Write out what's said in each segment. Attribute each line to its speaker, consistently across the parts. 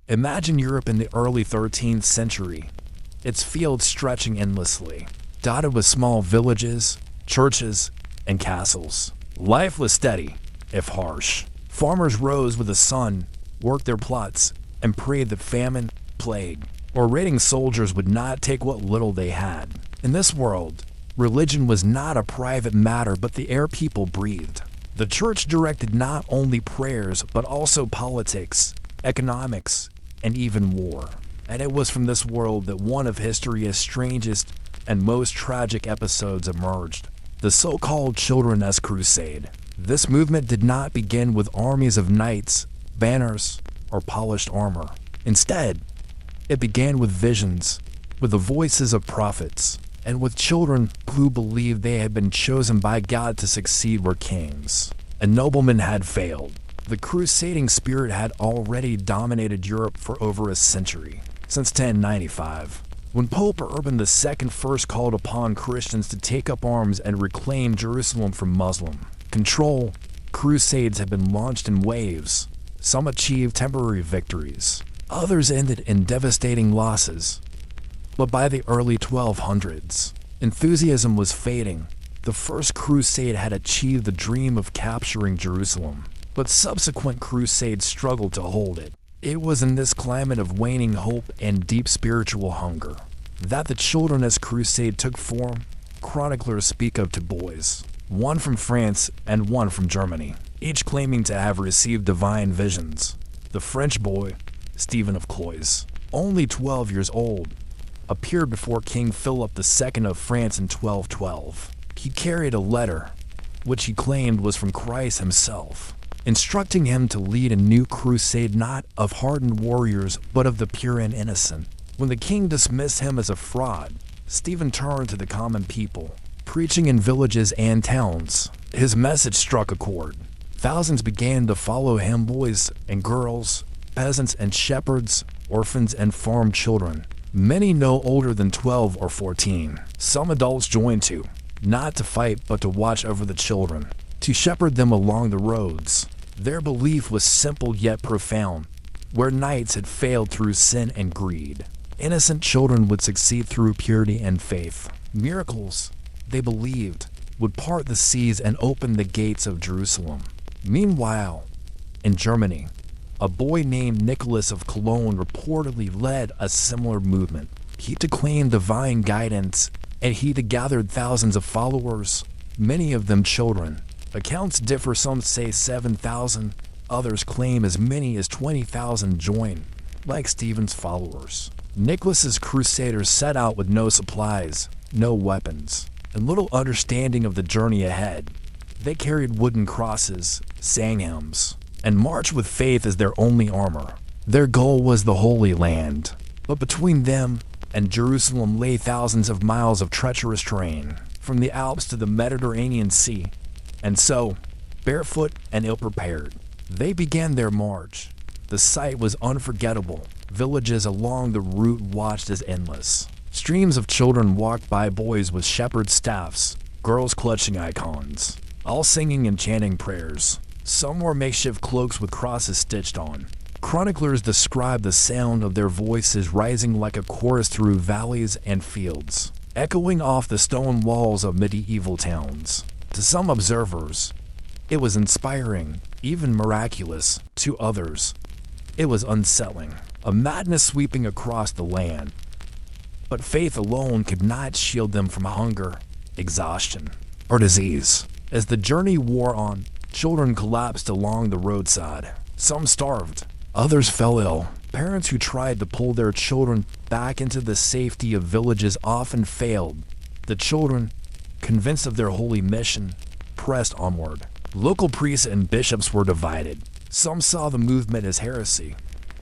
Speaker 1: Imagine Europe in the early 13th century, its fields stretching endlessly, dotted with small villages, churches, and castles. Life was steady, if harsh. Farmers rose with the sun, worked their plots, and prayed that famine, plague, or raiding soldiers would not take what little they had. In this world, religion was not a private matter but the air people breathed. The church directed not only prayers but also politics, economics, and even war. And it was from this world that one of history's strangest and most tragic episodes emerged: the so-called Children's Crusade. This movement did not begin with armies of knights, banners, or polished armor. Instead, it began with visions, with the voices of prophets, and with children who believed they had been chosen by God to succeed where kings and noblemen had failed. The crusading spirit had already dominated Europe for over a century, since 1095, when Pope Urban II first called upon Christians to take up arms and reclaim Jerusalem from Muslim control. Crusades have been launched in waves. Some achieved temporary victories, others ended in devastating losses. But by the early 1200s, enthusiasm was fading. The First Crusade had achieved the dream of capturing Jerusalem, but subsequent crusades struggled to hold it. It was in this climate of waning hope and deep spiritual hunger that the Children's Crusade took form. Chroniclers speak of two boys, one from France and one from Germany, each claiming to have received divine visions. The French boy, Stephen of Cloyes, only 12 years old, appeared before King Philip II of France in 1212. He carried a letter, which he claimed was from Christ himself, instructing him to lead a new crusade not of hardened warriors but of the pure and innocent. When the king dismissed him as a fraud, Stephen turned to the common people, preaching in villages and towns. His message struck a chord. Thousands began to follow him, boys and girls, peasants and shepherds, orphans and farm children, many no older than 12 or 14. Some adults joined too, not to fight but to watch over the children, to shepherd them along the roads. Their belief was simple yet profound. Where knights had failed through sin and greed, innocent children would succeed through purity and faith. Miracles, they believed, would part the seas and open the gates of Jerusalem. Meanwhile, in Germany, a boy named Nicholas of Cologne reportedly led a similar movement. He declaimed divine guidance, and he gathered thousands of followers, many of them children. Accounts differ, some say 7,000, others claim as many as 20,000 joined, like Stephen's followers. Nicholas's crusaders set out with no supplies, no weapons, and little understanding of the journey ahead. They carried wooden crosses, sang hymns, and marched with faith as their only armor. Their goal was the Holy Land, but between them and Jerusalem lay thousands of miles of treacherous terrain, from the Alps to the Mediterranean Sea. And so, barefoot and ill-prepared, they began their march. The sight was unforgettable. Villages along the route watched as endless. Streams of children walked by, boys with shepherd staffs, girls clutching icons, all singing and chanting prayers. Some wore makeshift cloaks with crosses stitched on. Chroniclers describe the sound of their voices rising like a chorus through valleys and fields, echoing off the stone walls of medieval towns. To some observers, it was inspiring, even miraculous. To others, it was unsettling, a madness sweeping across the land. But faith alone could not shield them from hunger, exhaustion, or disease. As the journey wore on, children collapsed along the roadside. Some starved, others fell ill. Parents who tried to pull their children back into the safety of villages often failed. The children, convinced of their holy mission, pressed onward. Local priests and bishops were divided. Some saw the movement as heresy,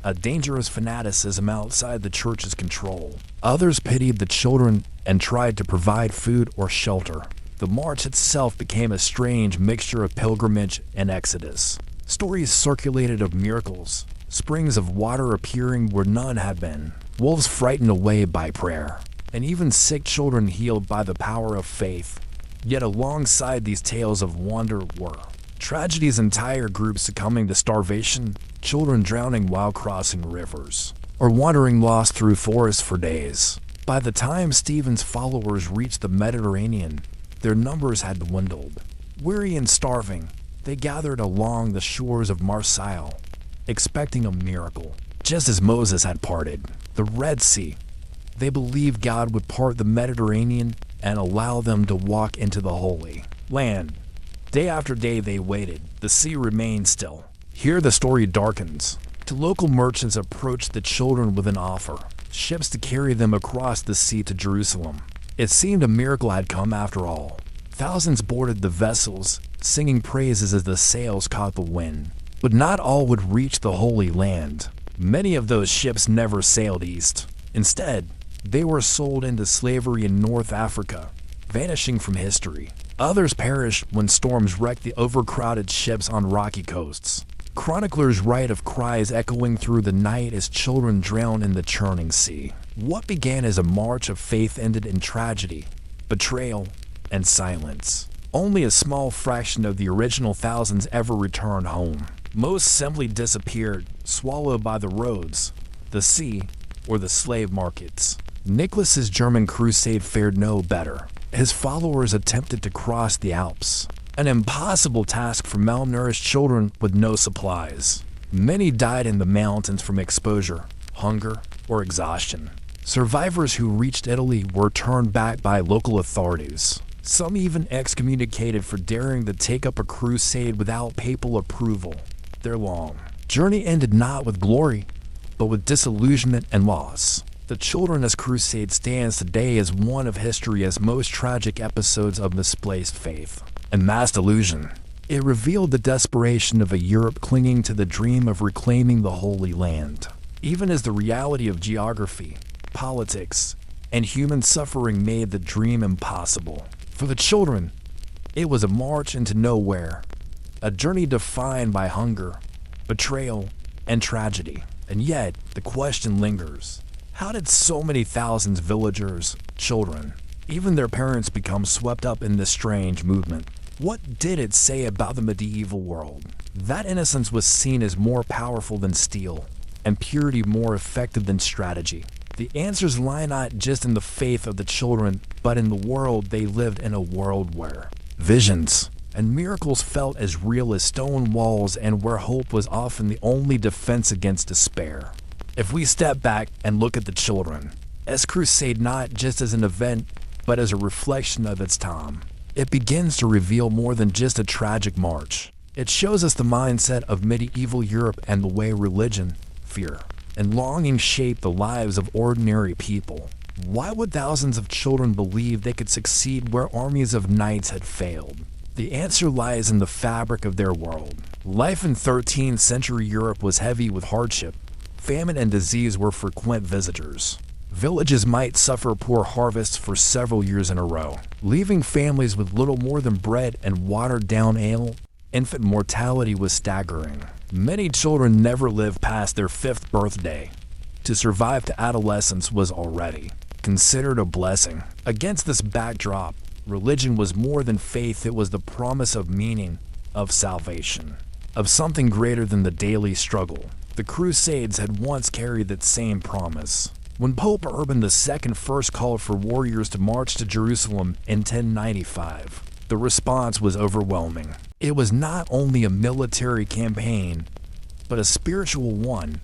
Speaker 1: a dangerous fanaticism outside the church's control. Others pitied the children and tried to provide food or shelter. The march itself became a strange mixture of pilgrimage and exodus. Stories circulated of miracles, springs of water appearing where none had been, wolves frightened away by prayer, and even sick children healed by the power of faith. Yet alongside these tales of wonder were Tragedies: entire groups succumbing to starvation, children drowning while crossing rivers, or wandering lost through forests for days. By the time Stephen's followers reached the Mediterranean, their numbers had dwindled. Weary and starving, they gathered along the shores of Marseille, expecting a miracle. Just as Moses had parted the Red Sea, they believed God would part the Mediterranean and allow them to walk into the Holy Land. Day after day they waited. The sea remained still. Here the story darkens. Two local merchants approached the children with an offer: ships to carry them across the sea to Jerusalem. It seemed a miracle had come after all. Thousands boarded the vessels, singing praises as the sails caught the wind. But not all would reach the Holy Land. Many of those ships never sailed east. Instead, they were sold into slavery in North Africa, vanishing from history. Others perished when storms wrecked the overcrowded ships on rocky coasts. Chroniclers write of cries echoing through the night as children drowned in the churning sea. What began as a march of faith ended in tragedy, betrayal, and silence. Only a small fraction of the original thousands ever returned home. Most simply disappeared, swallowed by the roads, the sea, or the slave markets. Nicholas's German crusade fared no better. His followers attempted to cross the Alps, an impossible task for malnourished children with no supplies. Many died in the mountains from exposure, hunger, or exhaustion. Survivors who reached Italy were turned back by local authorities. Some even excommunicated for daring to take up a crusade without papal approval. Their long journey ended not with glory, but with disillusionment and loss. The Children's Crusade stands today as one of history's most tragic episodes of misplaced faith and mass delusion. It revealed the desperation of a Europe clinging to the dream of reclaiming the Holy Land, even as the reality of geography, politics, and human suffering made the dream impossible. For the children, it was a march into nowhere, a journey defined by hunger, betrayal, and tragedy. And yet, the question lingers: how did so many thousands of villagers, children, even their parents become swept up in this strange movement? What did it say about the medieval world? That innocence was seen as more powerful than steel, and purity more effective than strategy. The answers lie not just in the faith of the children, but in the world they lived in, a world where visions and miracles felt as real as stone walls and where hope was often the only defense against despair. If we step back and look at the Children's Crusade not just as an event, but as a reflection of its time, it begins to reveal more than just a tragic march. It shows us the mindset of medieval Europe and the way religion, fear, and longing shaped the lives of ordinary people. Why would thousands of children believe they could succeed where armies of knights had failed? The answer lies in the fabric of their world. Life in 13th century Europe was heavy with hardship. Famine and disease were frequent visitors. Villages might suffer poor harvests for several years in a row, leaving families with little more than bread and watered-down ale. Infant mortality was staggering. Many children never lived past their 5th birthday. To survive to adolescence was already considered a blessing. Against this backdrop, religion was more than faith. It was the promise of meaning, of salvation, of something greater than the daily struggle. The Crusades had once carried that same promise. When Pope Urban II first called for warriors to march to Jerusalem in 1095, the response was overwhelming. It was not only a military campaign, but a spiritual one.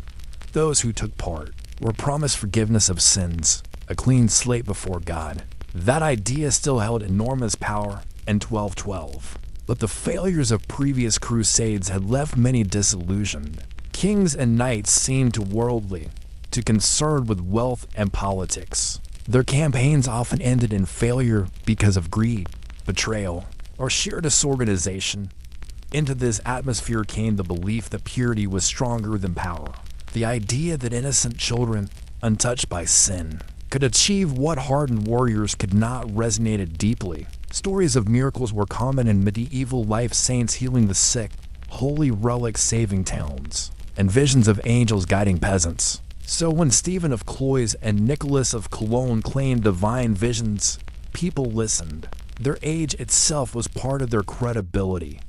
Speaker 1: Those who took part were promised forgiveness of sins, a clean slate before God. That idea still held enormous power in 1212, but the failures of previous crusades had left many disillusioned. Kings and knights seemed too worldly, too concerned with wealth and politics. Their campaigns often ended in failure because of greed, betrayal, or sheer disorganization. Into this atmosphere came the belief that purity was stronger than power. The idea that innocent children, untouched by sin, could achieve what hardened warriors could not resonated deeply. Stories of miracles were common in medieval life: saints healing the sick, holy relics saving towns, and visions of angels guiding peasants. So when Stephen of Cloyes and Nicholas of Cologne claimed divine visions, people listened. Their age itself was part of their credibility.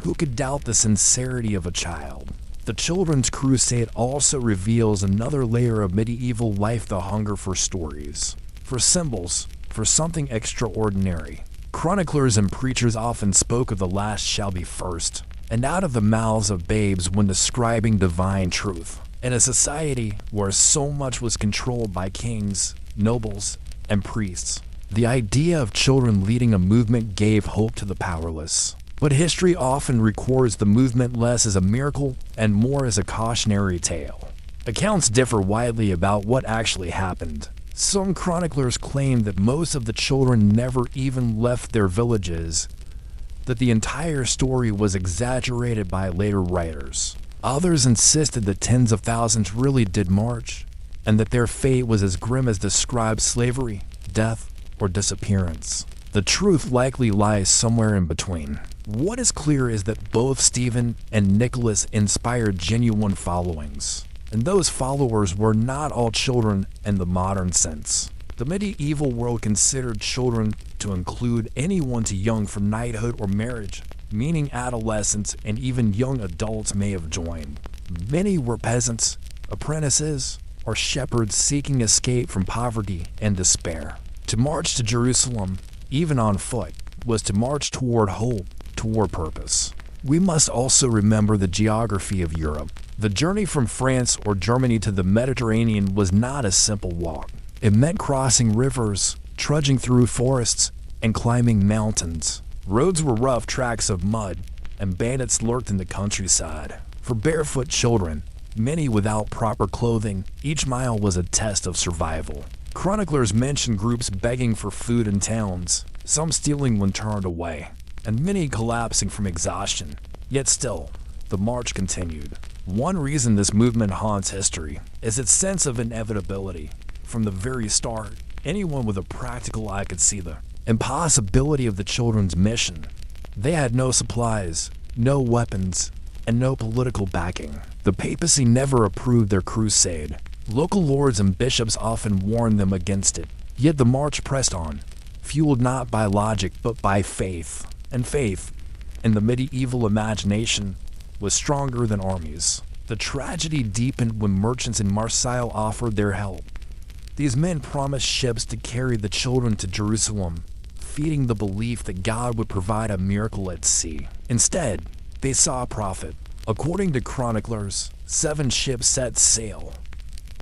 Speaker 1: Who could doubt the sincerity of a child? The Children's Crusade also reveals another layer of medieval life: the hunger for stories, for symbols, for something extraordinary. Chroniclers and preachers often spoke of the last shall be first, and out of the mouths of babes when describing divine truth. In a society where so much was controlled by kings, nobles, and priests, the idea of children leading a movement gave hope to the powerless. But history often records the movement less as a miracle and more as a cautionary tale. Accounts differ widely about what actually happened. Some chroniclers claim that most of the children never even left their villages, that the entire story was exaggerated by later writers. Others insisted that tens of thousands really did march, and that their fate was as grim as described slavery, death, or disappearance. The truth likely lies somewhere in between. What is clear is that both Stephen and Nicholas inspired genuine followings, and those followers were not all children in the modern sense. The medieval world considered children to include anyone too young for knighthood or marriage, meaning adolescents and even young adults may have joined. Many were peasants, apprentices, or shepherds seeking escape from poverty and despair. To march to Jerusalem, even on foot, was to march toward hope, toward purpose. We must also remember the geography of Europe. The journey from France or Germany to the Mediterranean was not a simple walk. It meant crossing rivers, trudging through forests, and climbing mountains. Roads were rough tracks of mud, and bandits lurked in the countryside. For barefoot children, many without proper clothing, each mile was a test of survival. Chroniclers mention groups begging for food in towns, some stealing when turned away, and many collapsing from exhaustion. Yet still, the march continued. One reason this movement haunts history is its sense of inevitability. From the very start, anyone with a practical eye could see the impossibility of the children's mission. They had no supplies, no weapons, and no political backing. The papacy never approved their crusade. Local lords and bishops often warned them against it. Yet the march pressed on, fueled not by logic but by faith. And faith, in the medieval imagination, was stronger than armies. The tragedy deepened when merchants in Marseille offered their help. These men promised ships to carry the children to Jerusalem, feeding the belief that God would provide a miracle at sea. Instead, they saw a prophet. According to chroniclers, 7 ships set sail,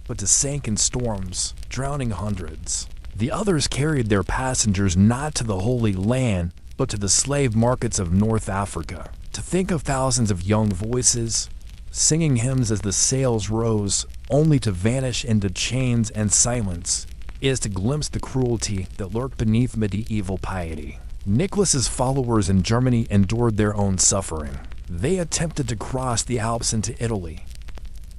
Speaker 1: but to sank in storms, drowning hundreds. The others carried their passengers not to the Holy Land, but to the slave markets of North Africa. To think of thousands of young voices singing hymns as the sails rose, only to vanish into chains and silence, is to glimpse the cruelty that lurked beneath medieval piety. Nicholas's followers in Germany endured their own suffering. They attempted to cross the Alps into Italy,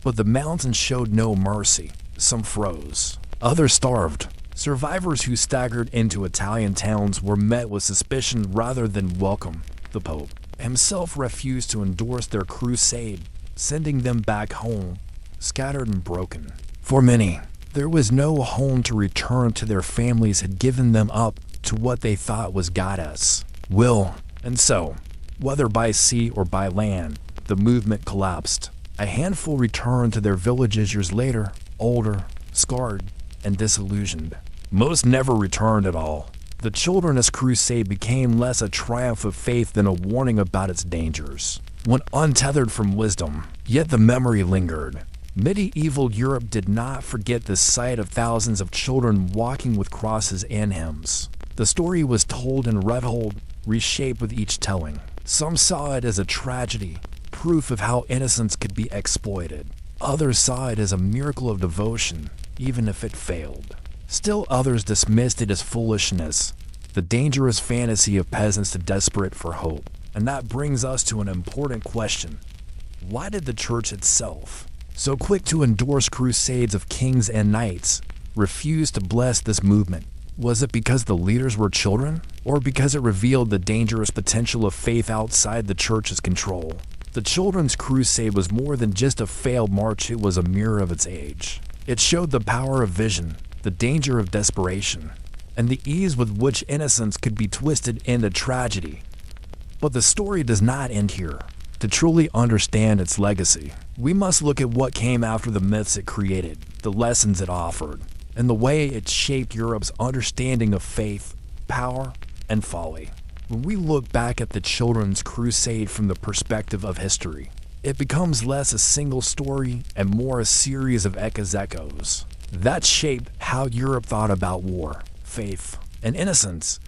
Speaker 1: but the mountains showed no mercy. Some froze, others starved. Survivors who staggered into Italian towns were met with suspicion rather than welcome. The Pope himself refused to endorse their crusade, sending them back home, scattered and broken. For many, there was no home to return to. Their families had given them up to what they thought was God's will. And so, whether by sea or by land, the movement collapsed. A handful returned to their villages years later, older, scarred, and disillusioned. Most never returned at all. The Children's Crusade became less a triumph of faith than a warning about its dangers. When untethered from wisdom, yet the memory lingered. Medieval Europe did not forget the sight of thousands of children walking with crosses and hymns. The story was told and retold, reshaped with each telling. Some saw it as a tragedy, proof of how innocence could be exploited. Others saw it as a miracle of devotion, even if it failed. Still others dismissed it as foolishness, the dangerous fantasy of peasants desperate for hope. And that brings us to an important question. Why did the church itself, so quick to endorse crusades of kings and knights, refuse to bless this movement? Was it because the leaders were children, or because it revealed the dangerous potential of faith outside the church's control? The Children's Crusade was more than just a failed march, it was a mirror of its age. It showed the power of vision, the danger of desperation, and the ease with which innocence could be twisted into tragedy. But the story does not end here. To truly understand its legacy, we must look at what came after the myths it created, the lessons it offered, and the way it shaped Europe's understanding of faith, power, and folly. When we look back at the Children's Crusade from the perspective of history, it becomes less a single story and more a series of echoes that shaped how Europe thought about war, faith, and innocence.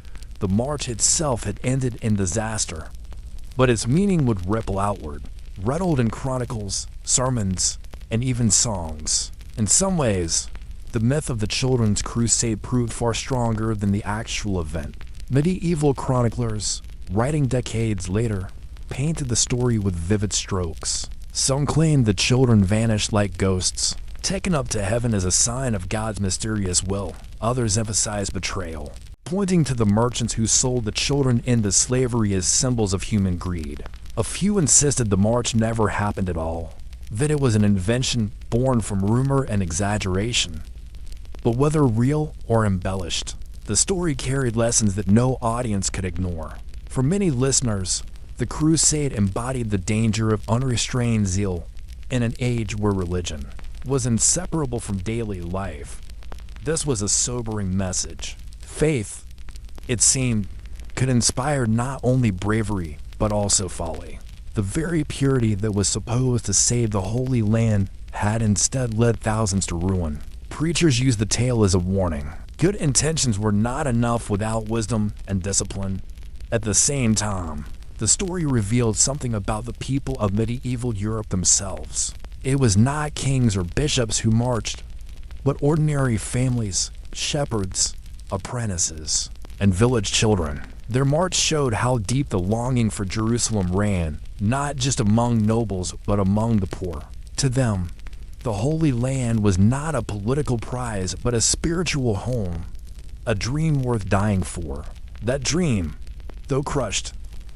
Speaker 1: The march itself had ended in disaster, but its meaning would ripple outward, riddled in chronicles, sermons, and even songs. In some ways, the myth of the Children's Crusade proved far stronger than the actual event. Medieval chroniclers, writing decades later, painted the story with vivid strokes. Some claimed the children vanished like ghosts, taken up to heaven as a sign of God's mysterious will. Others emphasized betrayal, pointing to the merchants who sold the children into slavery as symbols of human greed. A few insisted the march never happened at all, that it was an invention born from rumor and exaggeration. But whether real or embellished, the story carried lessons that no audience could ignore. For many listeners, the crusade embodied the danger of unrestrained zeal in an age where religion was inseparable from daily life. This was a sobering message. Faith, it seemed, could inspire not only bravery, but also folly. The very purity that was supposed to save the Holy Land had instead led thousands to ruin. Preachers used the tale as a warning. Good intentions were not enough without wisdom and discipline. At the same time, the story revealed something about the people of medieval Europe themselves. It was not kings or bishops who marched, but ordinary families, shepherds, apprentices, and village children. Their march showed how deep the longing for Jerusalem ran, not just among nobles, but among the poor. To them, the Holy Land was not a political prize, but a spiritual home, a dream worth dying for. That dream, though crushed,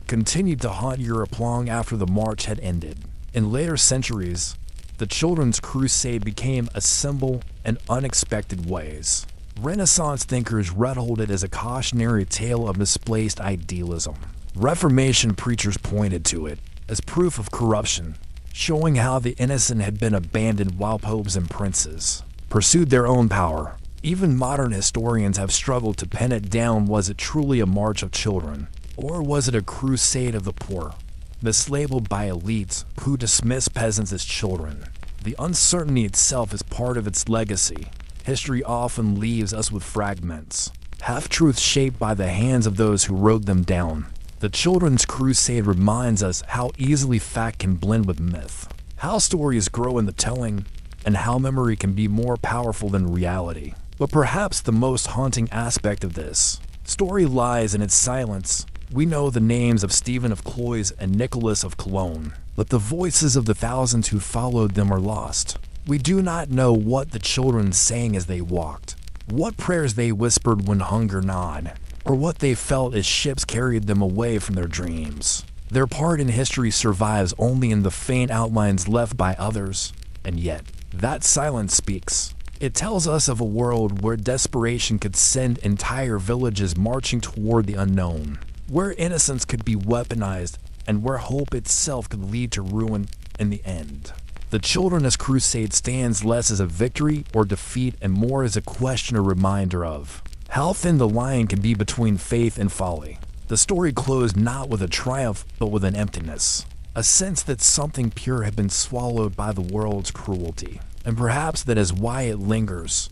Speaker 1: continued to haunt Europe long after the march had ended. In later centuries, the Children's Crusade became a symbol in unexpected ways. Renaissance thinkers riddled it as a cautionary tale of misplaced idealism. Reformation preachers pointed to it as proof of corruption, showing how the innocent had been abandoned while popes and princes pursued their own power. Even modern historians have struggled to pin it down. Was it truly a march of children? Or was it a crusade of the poor, mislabeled by elites who dismiss peasants as children? The uncertainty itself is part of its legacy. History often leaves us with fragments, half-truths shaped by the hands of those who wrote them down. The Children's Crusade reminds us how easily fact can blend with myth, how stories grow in the telling, and how memory can be more powerful than reality. But perhaps the most haunting aspect of this story lies in its silence. We know the names of Stephen of Cloyes and Nicholas of Cologne, but the voices of the thousands who followed them are lost. We do not know what the children sang as they walked, what prayers they whispered when hunger gnawed, or what they felt as ships carried them away from their dreams. Their part in history survives only in the faint outlines left by others, and yet, that silence speaks. It tells us of a world where desperation could send entire villages marching toward the unknown, where innocence could be weaponized, and where hope itself could lead to ruin in the end. The Children's Crusade stands less as a victory or defeat and more as a question or reminder of how thin the line can be between faith and folly. The story closed not with a triumph, but with an emptiness, a sense that something pure had been swallowed by the world's cruelty. And perhaps that is why it lingers,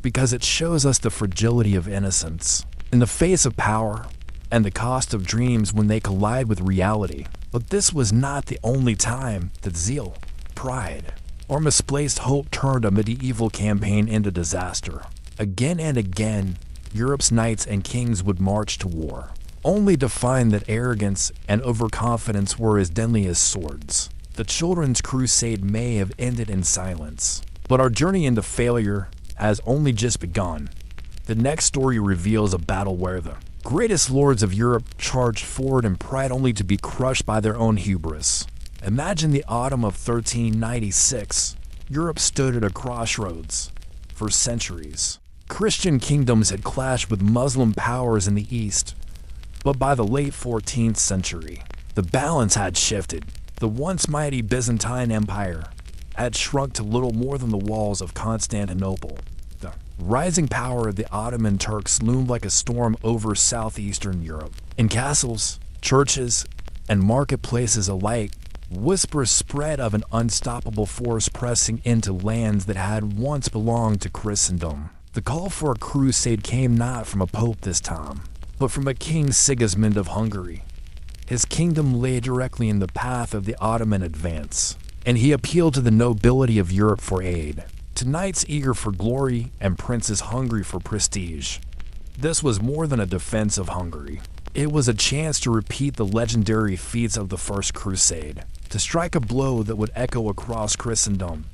Speaker 1: because it shows us the fragility of innocence in the face of power and the cost of dreams when they collide with reality. But this was not the only time that zeal, pride, or misplaced hope turned a medieval campaign into disaster. Again and again, Europe's knights and kings would march to war, only to find that arrogance and overconfidence were as deadly as swords. The Children's Crusade may have ended in silence, but our journey into failure has only just begun. The next story reveals a battle where the greatest lords of Europe charged forward in pride only to be crushed by their own hubris. Imagine the autumn of 1396. Europe stood at a crossroads. For centuries, Christian kingdoms had clashed with Muslim powers in the east, But by the late 14th century, the balance had shifted. The once mighty Byzantine Empire had shrunk to little more than the walls of Constantinople. The rising power of the Ottoman Turks loomed like a storm over southeastern Europe. In castles, churches, and marketplaces alike, whispers spread of an unstoppable force pressing into lands that had once belonged to Christendom. The call for a crusade came not from a pope this time, but from a King Sigismund of Hungary. His kingdom lay directly in the path of the Ottoman advance, and he appealed to the nobility of Europe for aid, to knights eager for glory and princes hungry for prestige. This was more than a defense of Hungary. It was a chance to repeat the legendary feats of the First Crusade, to strike a blow that would echo across Christendom.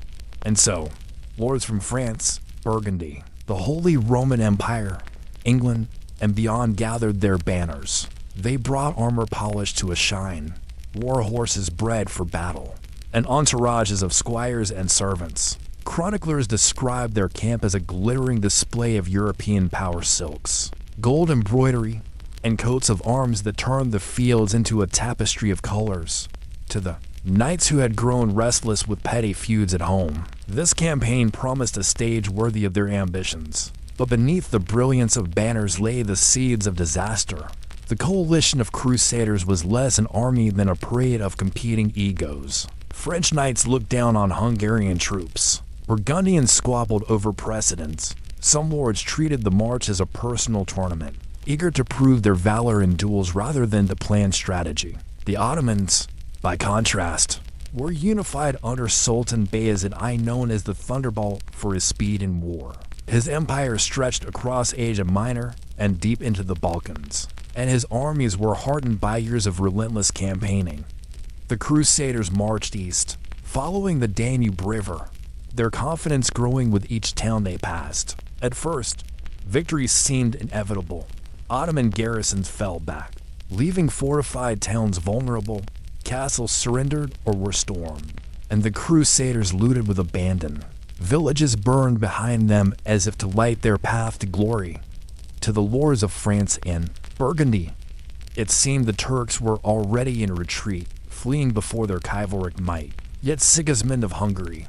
Speaker 1: And so, lords from France, Burgundy, the Holy Roman Empire, England, and beyond gathered their banners. They brought armor polished to a shine, war horses bred for battle, and entourages of squires and servants. Chroniclers described their camp as a glittering display of European power silks, gold embroidery, and coats of arms that turned the fields into a tapestry of colors. To the knights who had grown restless with petty feuds at home, this campaign promised a stage worthy of their ambitions. But beneath the brilliance of banners lay the seeds of disaster. The coalition of crusaders was less an army than a parade of competing egos. French knights looked down on Hungarian troops. Burgundians squabbled over precedence. Some lords treated the march as a personal tournament, eager to prove their valor in duels rather than to plan strategy. The Ottomans, by contrast, were unified under Sultan Bayezid I, known as the Thunderbolt for his speed in war. His empire stretched across Asia Minor and deep into the Balkans, and his armies were hardened by years of relentless campaigning. The Crusaders marched east, following the Danube River, their confidence growing with each town they passed. At first, victory seemed inevitable. Ottoman garrisons fell back, leaving fortified towns vulnerable, castles surrendered or were stormed, and the Crusaders looted with abandon. Villages burned behind them as if to light their path to glory. To the lords of France and Burgundy, it seemed the Turks were already in retreat, fleeing before their chivalric might. Yet Sigismund of Hungary,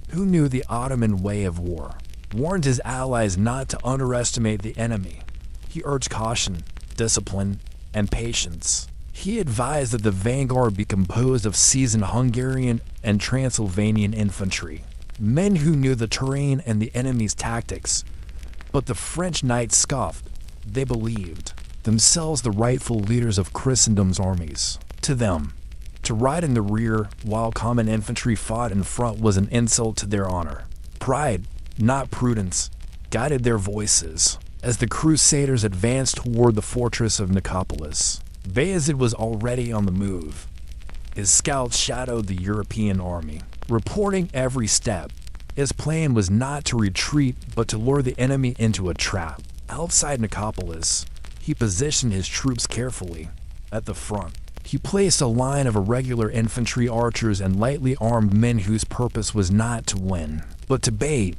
Speaker 1: who knew the Ottoman way of war, warned his allies not to underestimate the enemy. He urged caution, discipline, and patience. He advised that the vanguard be composed of seasoned Hungarian and Transylvanian infantry, men who knew the terrain and the enemy's tactics. But the French knights scoffed. They believed themselves the rightful leaders of Christendom's armies. To them, to ride in the rear while common infantry fought in front was an insult to their honor. Pride, not prudence, guided their voices. As the Crusaders advanced toward the fortress of Nicopolis, Bayezid was already on the move. His scouts shadowed the European army, reporting every step. His plan was not to retreat, but to lure the enemy into a trap. Outside Nicopolis, he positioned his troops carefully. At the front, he placed a line of irregular infantry archers and lightly armed men whose purpose was not to win, but to bait.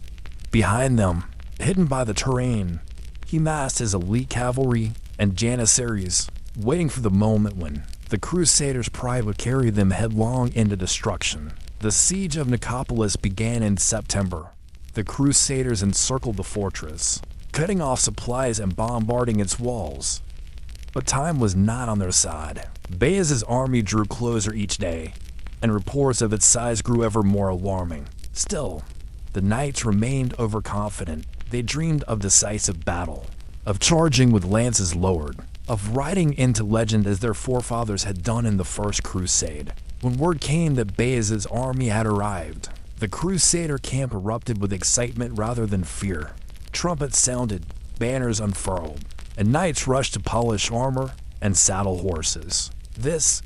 Speaker 1: Behind them, hidden by the terrain, he massed his elite cavalry and janissaries, waiting for the moment when the Crusaders' pride would carry them headlong into destruction. The siege of Nicopolis began in September. The Crusaders encircled the fortress, cutting off supplies and bombarding its walls. But time was not on their side. Bayezid's army drew closer each day, and reports of its size grew ever more alarming. Still, the knights remained overconfident. They dreamed of decisive battle, of charging with lances lowered, of riding into legend as their forefathers had done in the First Crusade. When word came that Bayezid's army had arrived, the Crusader camp erupted with excitement rather than fear. Trumpets sounded, banners unfurled, and knights rushed to polish armor and saddle horses. This,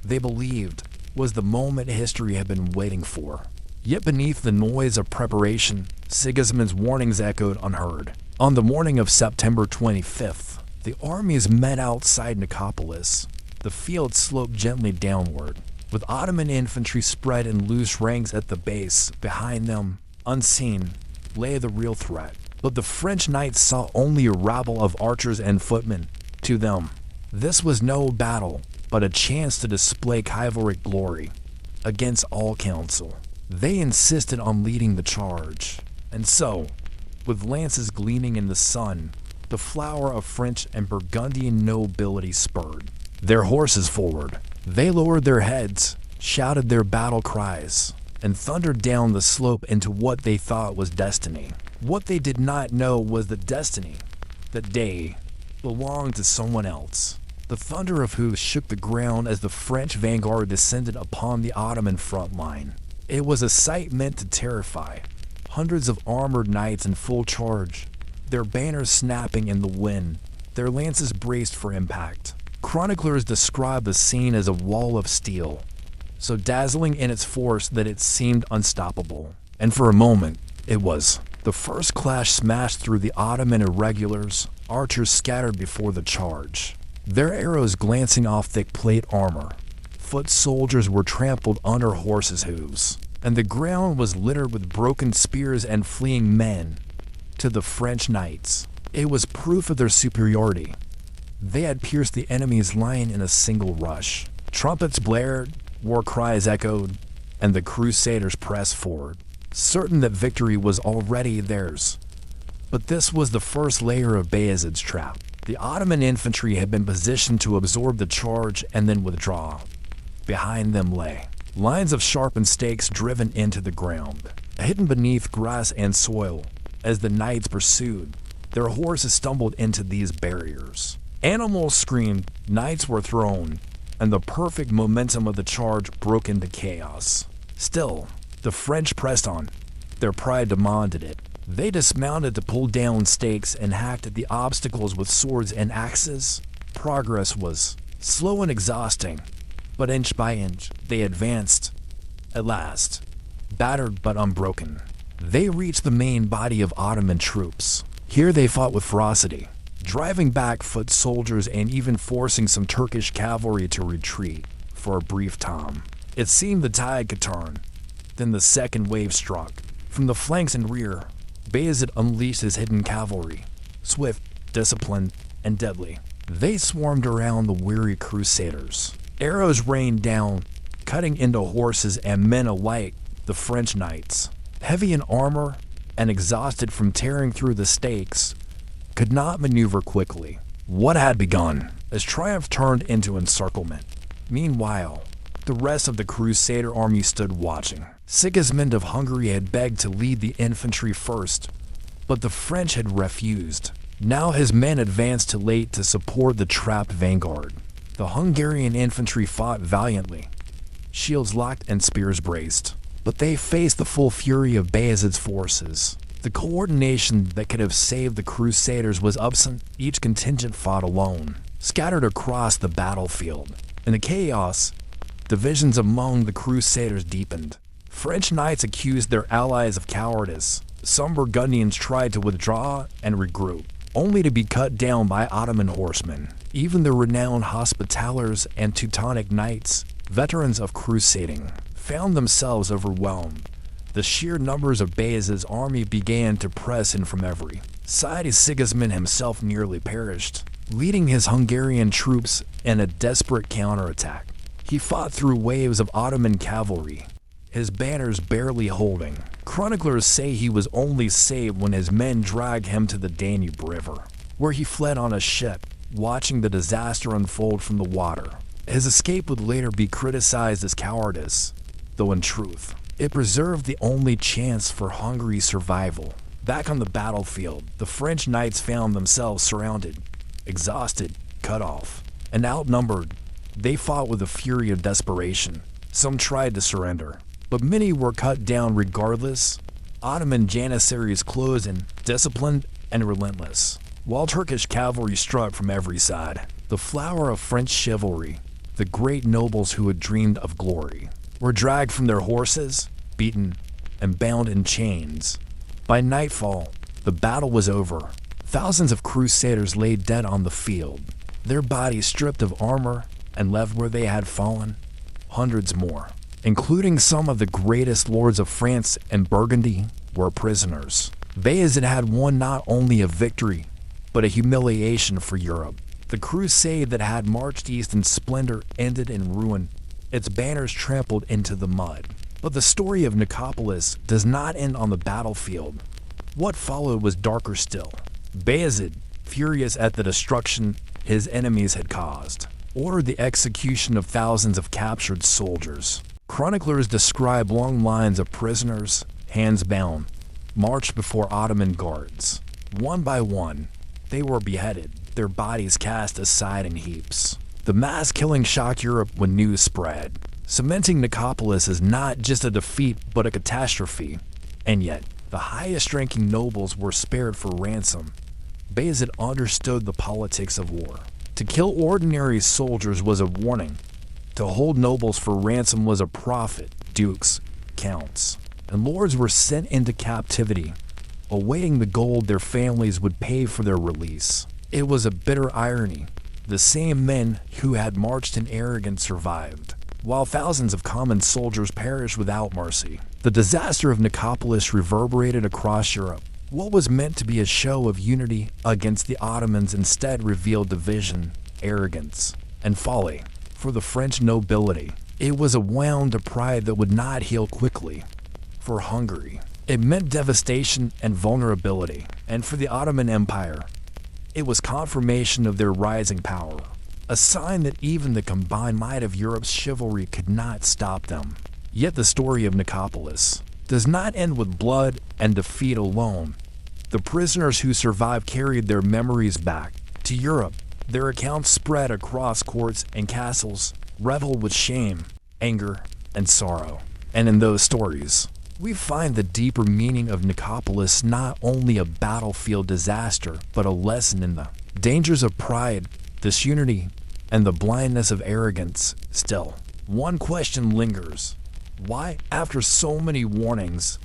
Speaker 1: they believed, was the moment history had been waiting for. Yet beneath the noise of preparation, Sigismund's warnings echoed unheard. On the morning of September 25th, the armies met outside Nicopolis. The field sloped gently downward, with Ottoman infantry spread in loose ranks at the base. Behind them, unseen, lay the real threat. But the French knights saw only a rabble of archers and footmen. To them, This was no battle, but a chance to display chivalric glory against all counsel. They insisted on leading the charge, and so, with lances gleaming in the sun, the flower of French and Burgundian nobility spurred their horses forward. They lowered their heads, shouted their battle cries, and thundered down the slope into what they thought was destiny. What they did not know was that destiny, that day, belonged to someone else. The thunder of hooves shook the ground as the French vanguard descended upon the Ottoman front line. It was a sight meant to terrify. Hundreds of armored knights in full charge, their banners snapping in the wind, their lances braced for impact. Chroniclers describe the scene as a wall of steel, so dazzling in its force that it seemed unstoppable. And for a moment, it was. The first clash smashed through the Ottoman irregulars, archers scattered before the charge, their arrows glancing off thick plate armor. Foot soldiers were trampled under horses' hooves, and the ground was littered with broken spears and fleeing men. To the French knights, it was proof of their superiority. They had pierced the enemy's line in a single rush. Trumpets blared, war cries echoed, and the crusaders pressed forward, certain that victory was already theirs. But this was the first layer of Bayezid's trap. The Ottoman infantry had been positioned to absorb the charge and then withdraw. Behind them lay lines of sharpened stakes driven into the ground, hidden beneath grass and soil. As the knights pursued, their horses stumbled into these barriers. Animals screamed, knights were thrown, and the perfect momentum of the charge broke into chaos. Still, the French pressed on. Their pride demanded it. They dismounted to pull down stakes and hacked at the obstacles with swords and axes. Progress was slow and exhausting, but inch by inch, they advanced. At last, battered but unbroken, they reached the main body of Ottoman troops. Here they fought with ferocity, driving back foot soldiers and even forcing some Turkish cavalry to retreat for a brief time. It seemed the tide could turn. Then the second wave struck. From the flanks and rear, Bayezid unleashed his hidden cavalry, swift, disciplined, and deadly. They swarmed around the weary crusaders. Arrows rained down, cutting into horses and men alike. The French knights, heavy in armor and exhausted from tearing through the stakes, could not maneuver quickly. What had begun as triumph turned into encirclement. Meanwhile, the rest of the Crusader army stood watching. Sigismund of Hungary had begged to lead the infantry first, but the French had refused. Now his men advanced too late to support the trapped vanguard. The Hungarian infantry fought valiantly, shields locked and spears braced, but they faced the full fury of Bayezid's forces. The coordination that could have saved the Crusaders was absent. Each contingent fought alone, scattered across the battlefield. In the chaos, divisions among the Crusaders deepened. French knights accused their allies of cowardice. Some Burgundians tried to withdraw and regroup, only to be cut down by Ottoman horsemen. Even the renowned Hospitallers and Teutonic knights, veterans of crusading, found themselves overwhelmed. The sheer numbers of Bayezid's army began to press in from every side as Sigismund himself nearly perished, leading his Hungarian troops in a desperate counterattack. He fought through waves of Ottoman cavalry, his banners barely holding. Chroniclers say he was only saved when his men dragged him to the Danube River, where he fled on a ship, watching the disaster unfold from the water. His escape would later be criticized as cowardice, though in truth, it preserved the only chance for Hungary's survival. Back on the battlefield, the French knights found themselves surrounded, exhausted, cut off, and outnumbered. They fought with the fury of desperation. Some tried to surrender, but many were cut down regardless. Ottoman janissaries closed in, disciplined and relentless, while Turkish cavalry struck from every side. The flower of French chivalry, the great nobles who had dreamed of glory, were dragged from their horses, beaten, and bound in chains. By nightfall, the battle was over. Thousands of crusaders lay dead on the field, their bodies stripped of armor and left where they had fallen. Hundreds more, including some of the greatest lords of France and Burgundy, were prisoners. Bayezid had won not only a victory, but a humiliation for Europe. The crusade that had marched east in splendor ended in ruin, its banners trampled into the mud. But the story of Nicopolis does not end on the battlefield. What followed was darker still. Bayezid, furious at the destruction his enemies had caused, ordered the execution of thousands of captured soldiers. Chroniclers describe long lines of prisoners, hands bound, marched before Ottoman guards. One by one, they were beheaded, their bodies cast aside in heaps. The mass killing shocked Europe when news spread, cementing Nicopolis as not just a defeat but a catastrophe. And yet, the highest-ranking nobles were spared for ransom. Bayezid understood the politics of war. To kill ordinary soldiers was a warning. To hold nobles for ransom was a profit. Dukes, counts, and lords were sent into captivity, awaiting the gold their families would pay for their release. It was a bitter irony. The same men who had marched in arrogance survived, while thousands of common soldiers perished without mercy. The disaster of Nicopolis reverberated across Europe. What was meant to be a show of unity against the Ottomans instead revealed division, arrogance, and folly. For the French nobility, it was a wound to pride that would not heal quickly. For Hungary, it meant devastation and vulnerability. And for the Ottoman Empire, it was confirmation of their rising power, a sign that even the combined might of Europe's chivalry could not stop them. Yet the story of Nicopolis does not end with blood and defeat alone. The prisoners who survived carried their memories back to Europe. Their accounts spread across courts and castles, reveled with shame, anger, and sorrow. And in those stories, we find the deeper meaning of Nicopolis, not only a battlefield disaster, but a lesson in the dangers of pride, disunity, and the blindness of arrogance. Still, one question lingers. Why, after so many warnings,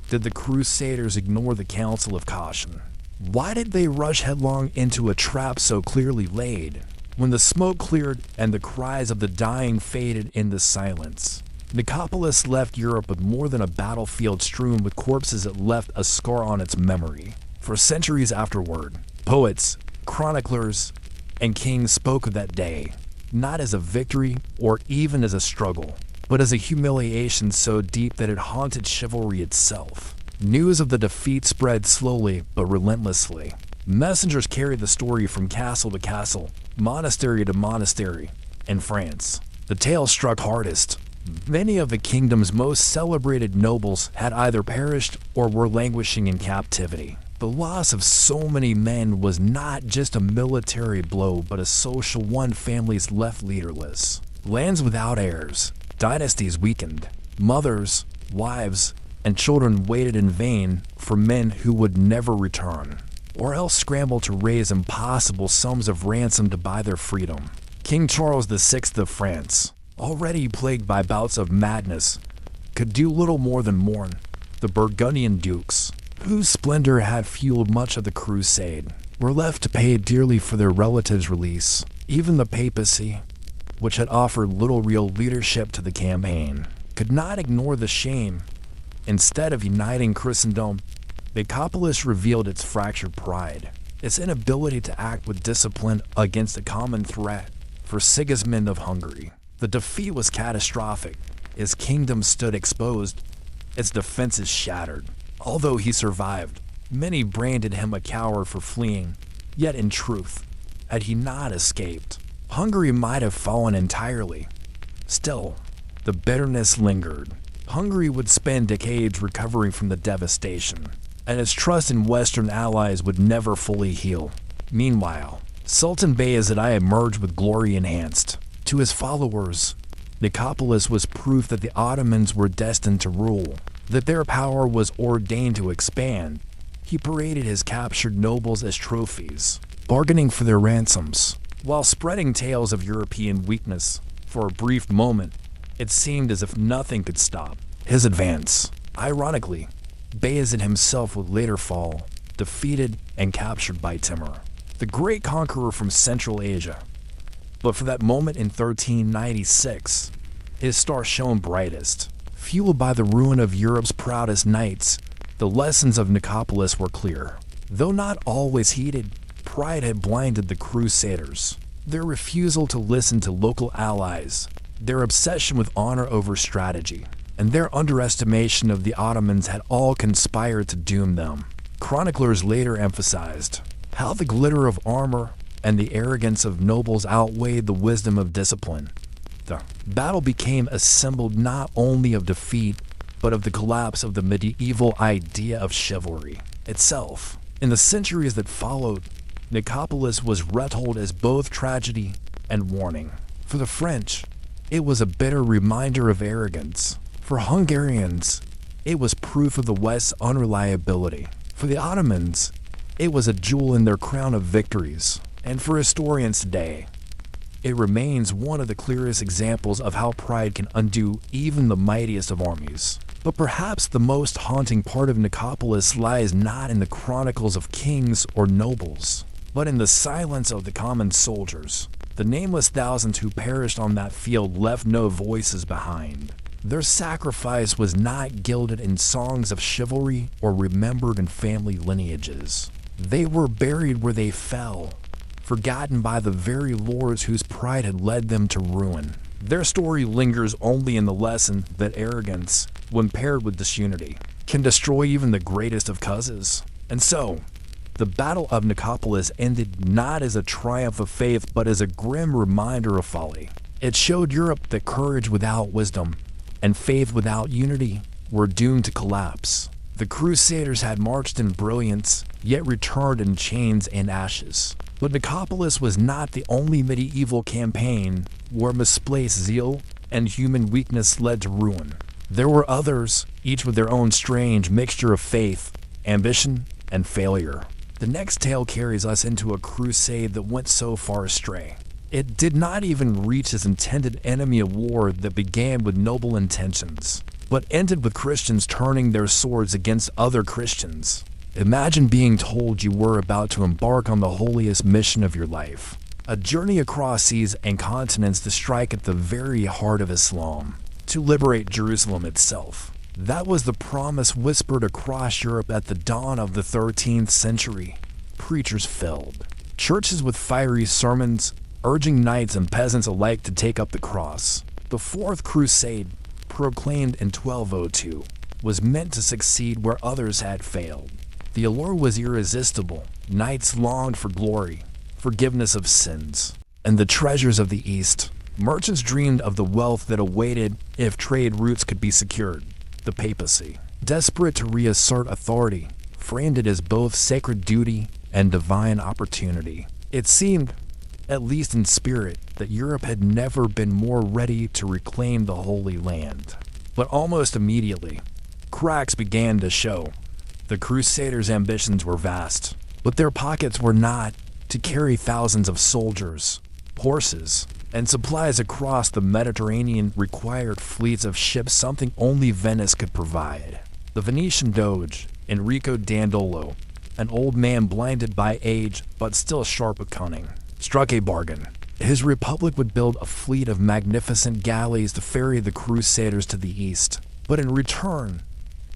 Speaker 1: did the Crusaders ignore the counsel of caution? Why did they rush headlong into a trap so clearly laid? When the smoke cleared and the cries of the dying faded in the silence, Nicopolis left Europe with more than a battlefield strewn with corpses that left a scar on its memory. For centuries afterward, poets, chroniclers, and kings spoke of that day, not as a victory or even as a struggle, but as a humiliation so deep that it haunted chivalry itself. News of the defeat spread slowly but relentlessly. Messengers carried the story from castle to castle, monastery to monastery. In France, the tale struck hardest. Many of the kingdom's most celebrated nobles had either perished or were languishing in captivity. The loss of so many men was not just a military blow, but a social one. Families left leaderless, lands without heirs, dynasties weakened, mothers, wives, and children waited in vain for men who would never return, or else scrambled to raise impossible sums of ransom to buy their freedom. King Charles VI of France, already plagued by bouts of madness, could do little more than mourn. The Burgundian dukes, whose splendor had fueled much of the crusade, were left to pay dearly for their relatives' release. Even the papacy, which had offered little real leadership to the campaign, could not ignore the shame. Instead of uniting Christendom, Nicopolis revealed its fractured pride, its inability to act with discipline against a common threat. For Sigismund of Hungary, the defeat was catastrophic. His kingdom stood exposed, its defenses shattered. Although he survived, many branded him a coward for fleeing. Yet in truth, had he not escaped, Hungary might have fallen entirely. Still, the bitterness lingered. Hungary would spend decades recovering from the devastation, and its trust in Western allies would never fully heal. Meanwhile, Sultan Bayezid I emerged with glory enhanced. To his followers, Nicopolis was proof that the Ottomans were destined to rule, that their power was ordained to expand. He paraded his captured nobles as trophies, bargaining for their ransoms, while spreading tales of European weakness. For a brief moment, it seemed as if nothing could stop his advance. Ironically, Bayezid himself would later fall, defeated and captured by Timur, the great conqueror from Central Asia. But for that moment in 1396, his star shone brightest. Fueled by the ruin of Europe's proudest knights, the lessons of Nicopolis were clear. Though not always heeded, pride had blinded the Crusaders. Their refusal to listen to local allies, their obsession with honor over strategy, and their underestimation of the Ottomans had all conspired to doom them. Chroniclers later emphasized how the glitter of armor and the arrogance of nobles outweighed the wisdom of discipline. The battle became a symbol not only of defeat, but of the collapse of the medieval idea of chivalry itself. In the centuries that followed, Nicopolis was retold as both tragedy and warning. For the French, it was a bitter reminder of arrogance. For Hungarians, it was proof of the West's unreliability. For the Ottomans, it was a jewel in their crown of victories. And for historians today, it remains one of the clearest examples of how pride can undo even the mightiest of armies. But perhaps the most haunting part of Nicopolis lies not in the chronicles of kings or nobles, but in the silence of the common soldiers. The nameless thousands who perished on that field left no voices behind. Their sacrifice was not gilded in songs of chivalry or remembered in family lineages. They were buried where they fell, forgotten by the very lords whose pride had led them to ruin. Their story lingers only in the lesson that arrogance, when paired with disunity, can destroy even the greatest of causes. And so, the Battle of Nicopolis ended not as a triumph of faith, but as a grim reminder of folly. It showed Europe that courage without wisdom and faith without unity were doomed to collapse. The Crusaders had marched in brilliance, yet returned in chains and ashes. But Nicopolis was not the only medieval campaign where misplaced zeal and human weakness led to ruin. There were others, each with their own strange mixture of faith, ambition, and failure. The next tale carries us into a crusade that went so far astray. It did not even reach its intended enemy of war that began with noble intentions, but ended with Christians turning their swords against other Christians. Imagine being told you were about to embark on the holiest mission of your life, a journey across seas and continents to strike at the very heart of Islam, to liberate Jerusalem itself. That was the promise whispered across Europe at the dawn of the 13th century. Preachers filled churches with fiery sermons, urging knights and peasants alike to take up the cross. The Fourth Crusade, proclaimed in 1202, was meant to succeed where others had failed. The allure was irresistible. Knights longed for glory, forgiveness of sins, and the treasures of the East. Merchants dreamed of the wealth that awaited if trade routes could be secured. The papacy, desperate to reassert authority, framed it as both sacred duty and divine opportunity. It seemed, at least in spirit, that Europe had never been more ready to reclaim the Holy Land. But almost immediately, cracks began to show. The Crusaders' ambitions were vast, but their pockets were not to carry thousands of soldiers, horses, and supplies across the Mediterranean required fleets of ships, something only Venice could provide. The Venetian Doge, Enrico Dandolo, an old man blinded by age but still sharp of cunning, struck a bargain. His republic would build a fleet of magnificent galleys to ferry the Crusaders to the east, but in return,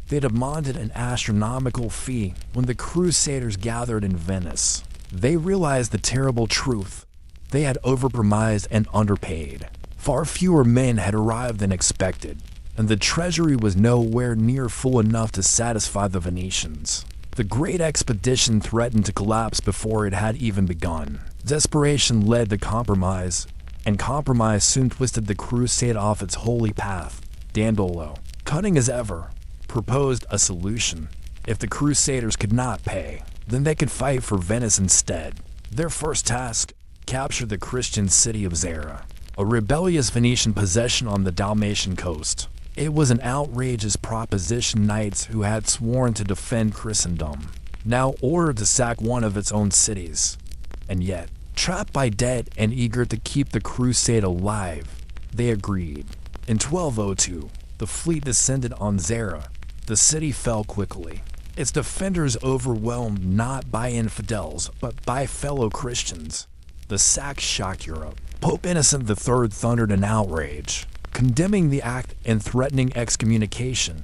Speaker 1: they demanded an astronomical fee. When the Crusaders gathered in Venice, they realized the terrible truth. They had overpromised and underpaid. Far fewer men had arrived than expected, and the treasury was nowhere near full enough to satisfy the Venetians. The great expedition threatened to collapse before it had even begun. Desperation led to compromise, and compromise soon twisted the crusade off its holy path. Dandolo, cunning as ever, proposed a solution. If the Crusaders could not pay, then they could fight for Venice instead. Their first task: capture the Christian city of Zara, a rebellious Venetian possession on the Dalmatian coast. It was an outrageous proposition. Knights who had sworn to defend Christendom now ordered to sack one of its own cities. And yet, trapped by debt and eager to keep the crusade alive, they agreed. In 1202, the fleet descended on Zara. The city fell quickly, its defenders overwhelmed not by infidels, but by fellow Christians. The sack shocked Europe. Pope Innocent III thundered in outrage, condemning the act and threatening excommunication.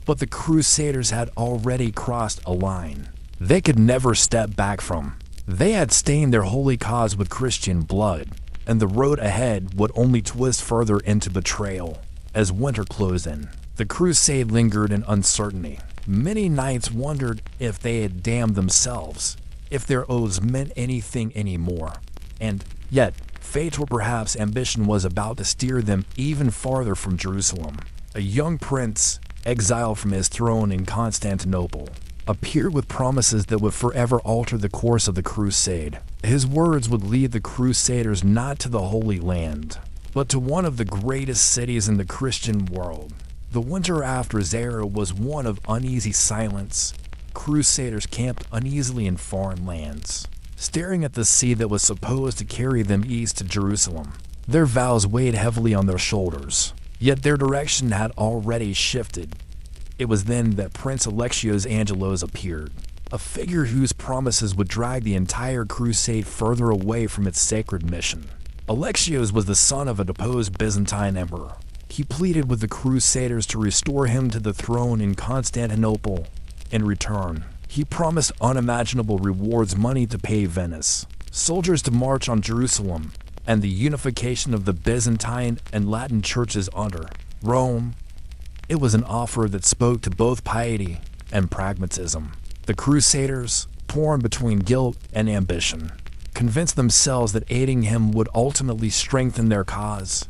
Speaker 1: But the Crusaders had already crossed a line they could never step back from. They had stained their holy cause with Christian blood, and the road ahead would only twist further into betrayal. As winter closed in, the crusade lingered in uncertainty. Many knights wondered if they had damned themselves, if their oaths meant anything anymore. And yet, fate or perhaps ambition was about to steer them even farther from Jerusalem. A young prince, exiled from his throne in Constantinople, appeared with promises that would forever alter the course of the crusade. His words would lead the crusaders not to the Holy Land, but to one of the greatest cities in the Christian world. The winter after his era was one of uneasy silence. Crusaders camped uneasily in foreign lands, staring at the sea that was supposed to carry them east to Jerusalem. Their vows weighed heavily on their shoulders, yet their direction had already shifted. It was then that Prince Alexios Angelos appeared, a figure whose promises would drag the entire crusade further away from its sacred mission. Alexios was the son of a deposed Byzantine emperor. He pleaded with the crusaders to restore him to the throne in Constantinople. In return, he promised unimaginable rewards: money to pay Venice, soldiers to march on Jerusalem, and the unification of the Byzantine and Latin churches under Rome. It was an offer that spoke to both piety and pragmatism. The crusaders, torn between guilt and ambition, convinced themselves that aiding him would ultimately strengthen their cause.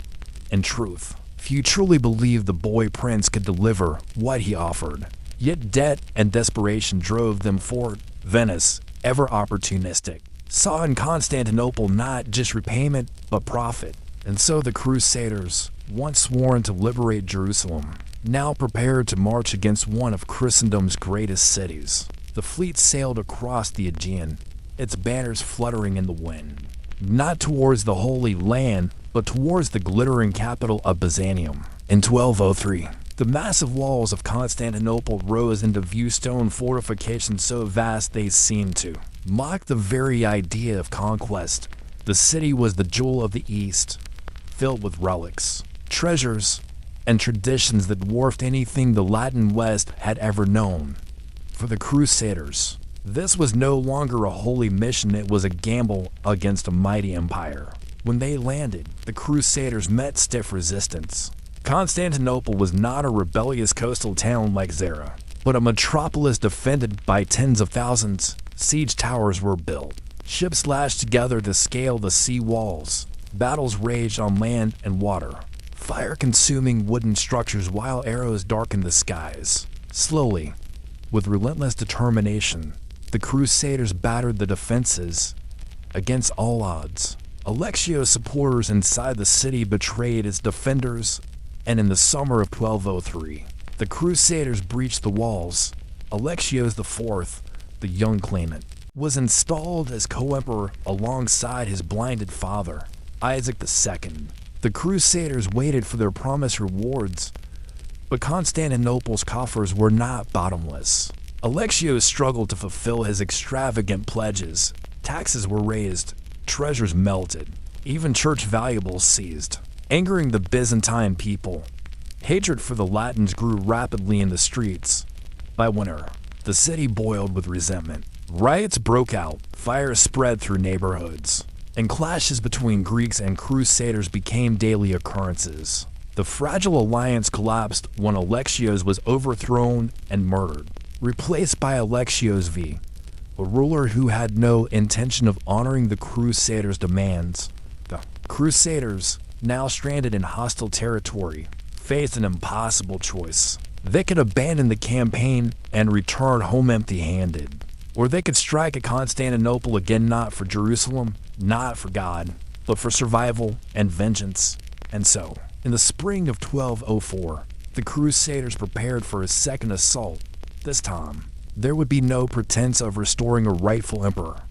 Speaker 1: In truth, few truly believed the boy prince could deliver what he offered. Yet debt and desperation drove them forward. Venice, ever opportunistic, saw in Constantinople not just repayment but profit. And so the crusaders, once sworn to liberate Jerusalem, now prepared to march against one of Christendom's greatest cities. The fleet sailed across the Aegean, its banners fluttering in the wind, not towards the Holy Land, but towards the glittering capital of Byzantium. In 1203, the massive walls of Constantinople rose into view, stone fortifications so vast they seemed to mock the very idea of conquest. The city was the jewel of the East, filled with relics, treasures, and traditions that dwarfed anything the Latin West had ever known. For the Crusaders, this was no longer a holy mission, it was a gamble against a mighty empire. When they landed, the Crusaders met stiff resistance. Constantinople was not a rebellious coastal town like Zara, but a metropolis defended by tens of thousands. Siege towers were built, ships lashed together to scale the sea walls, battles raged on land and water, fire-consuming wooden structures while arrows darkened the skies. Slowly, with relentless determination, the Crusaders battered the defenses against all odds. Alexios' supporters inside the city betrayed its defenders, and in the summer of 1203, the Crusaders breached the walls. Alexios IV, the young claimant, was installed as co-emperor alongside his blinded father, Isaac II. The Crusaders waited for their promised rewards, but Constantinople's coffers were not bottomless. Alexios struggled to fulfill his extravagant pledges. Taxes were raised, treasures melted, even church valuables seized, angering the Byzantine people. Hatred for the Latins grew rapidly in the streets. By winter, the city boiled with resentment. Riots broke out, fires spread through neighborhoods, and clashes between Greeks and Crusaders became daily occurrences. The fragile alliance collapsed when Alexios was overthrown and murdered, replaced by Alexios V, a ruler who had no intention of honoring the Crusaders' demands. The Crusaders, now stranded in hostile territory, faced an impossible choice. They could abandon the campaign and return home empty-handed, or they could strike at Constantinople again, not for Jerusalem, not for God, but for survival and vengeance. And so, in the spring of 1204, the Crusaders prepared for a second assault. This time, there would be no pretense of restoring a rightful emperor.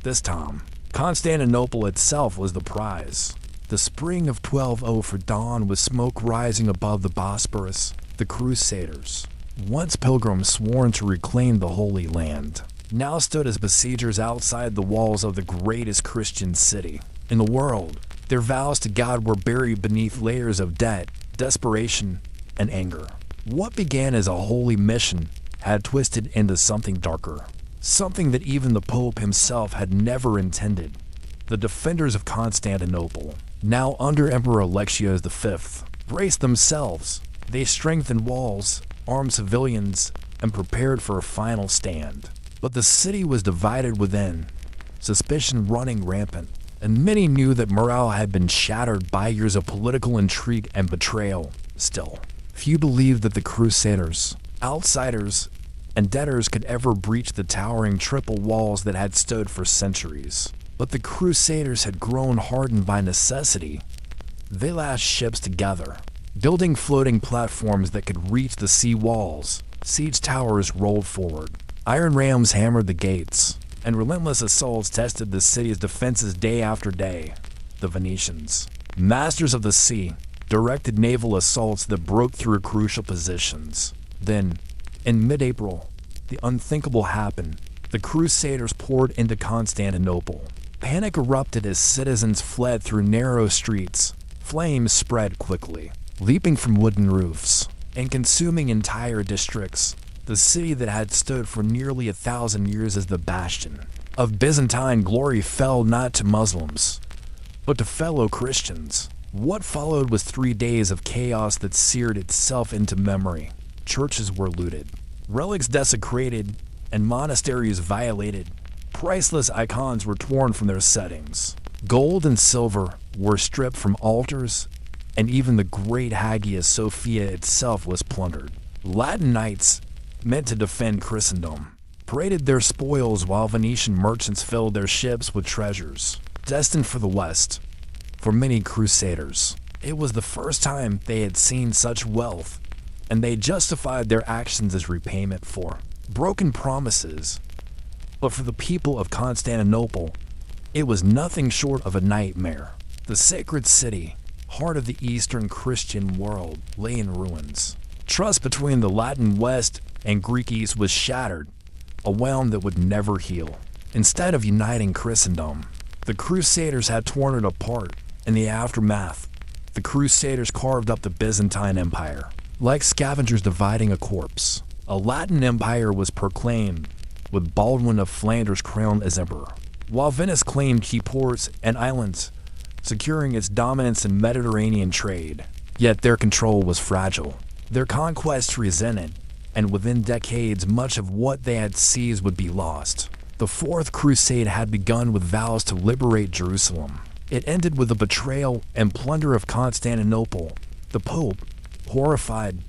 Speaker 1: This time, Constantinople itself was the prize. The spring of 1204 dawned with smoke rising above the Bosporus. The Crusaders, once pilgrims sworn to reclaim the Holy Land, now stood as besiegers outside the walls of the greatest Christian city in the world. Their vows to God were buried beneath layers of debt, desperation, and anger. What began as a holy mission had twisted into something darker. something that even the Pope himself had never intended. The defenders of Constantinople, now under Emperor Alexios V, braced themselves. They strengthened walls, armed civilians, and prepared for a final stand. But the city was divided within, suspicion running rampant, and many knew that morale had been shattered by years of political intrigue and betrayal. Still, few believed that the Crusaders, outsiders, and debtors could ever breach the towering triple walls that had stood for centuries. But the Crusaders had grown hardened by necessity. They lashed ships together, building floating platforms that could reach the sea walls. Siege towers rolled forward. Iron rams hammered the gates, and relentless assaults tested the city's defenses day after day. The Venetians, masters of the sea, directed naval assaults that broke through crucial positions. Then, in mid-April, the unthinkable happened. The Crusaders poured into Constantinople. Panic erupted as citizens fled through narrow streets. Flames spread quickly, leaping from wooden roofs and consuming entire districts. The city that had stood for nearly 1,000 years as the bastion of Byzantine glory fell not to Muslims, but to fellow Christians. What followed was 3 days of chaos that seared itself into memory. Churches were looted, relics desecrated, and monasteries violated. Priceless icons were torn from their settings. Gold and silver were stripped from altars, and even the great Hagia Sophia itself was plundered. Latin knights, meant to defend Christendom, paraded their spoils while Venetian merchants filled their ships with treasures destined for the West. For many Crusaders, it was the first time they had seen such wealth, and they justified their actions as repayment for broken promises. But for the people of Constantinople, it was nothing short of a nightmare. The sacred city, heart of the Eastern Christian world, lay in ruins. Trust between the Latin West and Greek East was shattered, a wound that would never heal. Instead of uniting Christendom, the Crusaders had torn it apart. In the aftermath, the Crusaders carved up the Byzantine Empire, like scavengers dividing a corpse. A Latin empire was proclaimed, with Baldwin of Flanders crowned as emperor, while Venice claimed key ports and islands, securing its dominance in Mediterranean trade. Yet their control was fragile, their conquests resented, and within decades much of what they had seized would be lost. The Fourth Crusade had begun with vows to liberate Jerusalem. It ended with the betrayal and plunder of Constantinople. The Pope, horrified,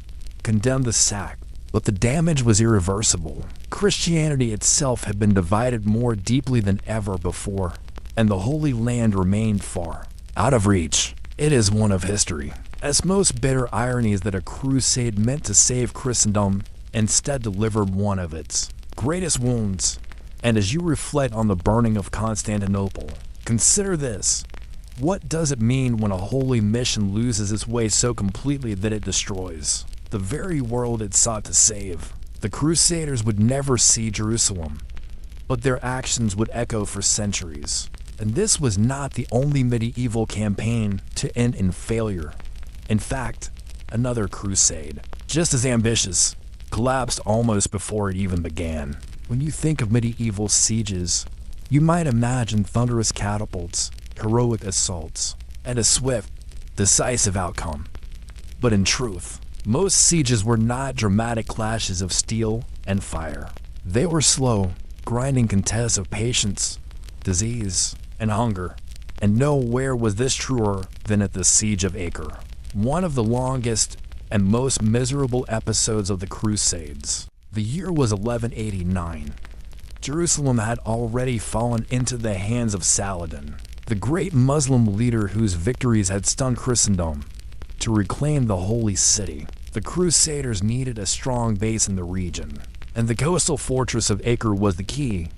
Speaker 1: condemned the sack, but the damage was irreversible. Christianity itself had been divided more deeply than ever before, and the Holy Land remained far out of reach. It is one of history. As most bitter irony is that a crusade meant to save Christendom instead delivered one of its greatest wounds. And as you reflect on the burning of Constantinople, consider this. What does it mean when a holy mission loses its way so completely that it destroys the very world it sought to save? The Crusaders would never see Jerusalem, but their actions would echo for centuries. And this was not the only medieval campaign to end in failure. In fact, another crusade, just as ambitious, collapsed almost before it even began. When you think of medieval sieges, you might imagine thunderous catapults, heroic assaults, and a swift, decisive outcome. But in truth, most sieges were not dramatic clashes of steel and fire. They were slow, grinding contests of patience, disease, and hunger. And nowhere was this truer than at the Siege of Acre, one of the longest and most miserable episodes of the Crusades. The year was 1189. Jerusalem had already fallen into the hands of Saladin, the great Muslim leader whose victories had stunned Christendom. To reclaim the holy city, the Crusaders needed a strong base in the region, and the coastal fortress of Acre was the key.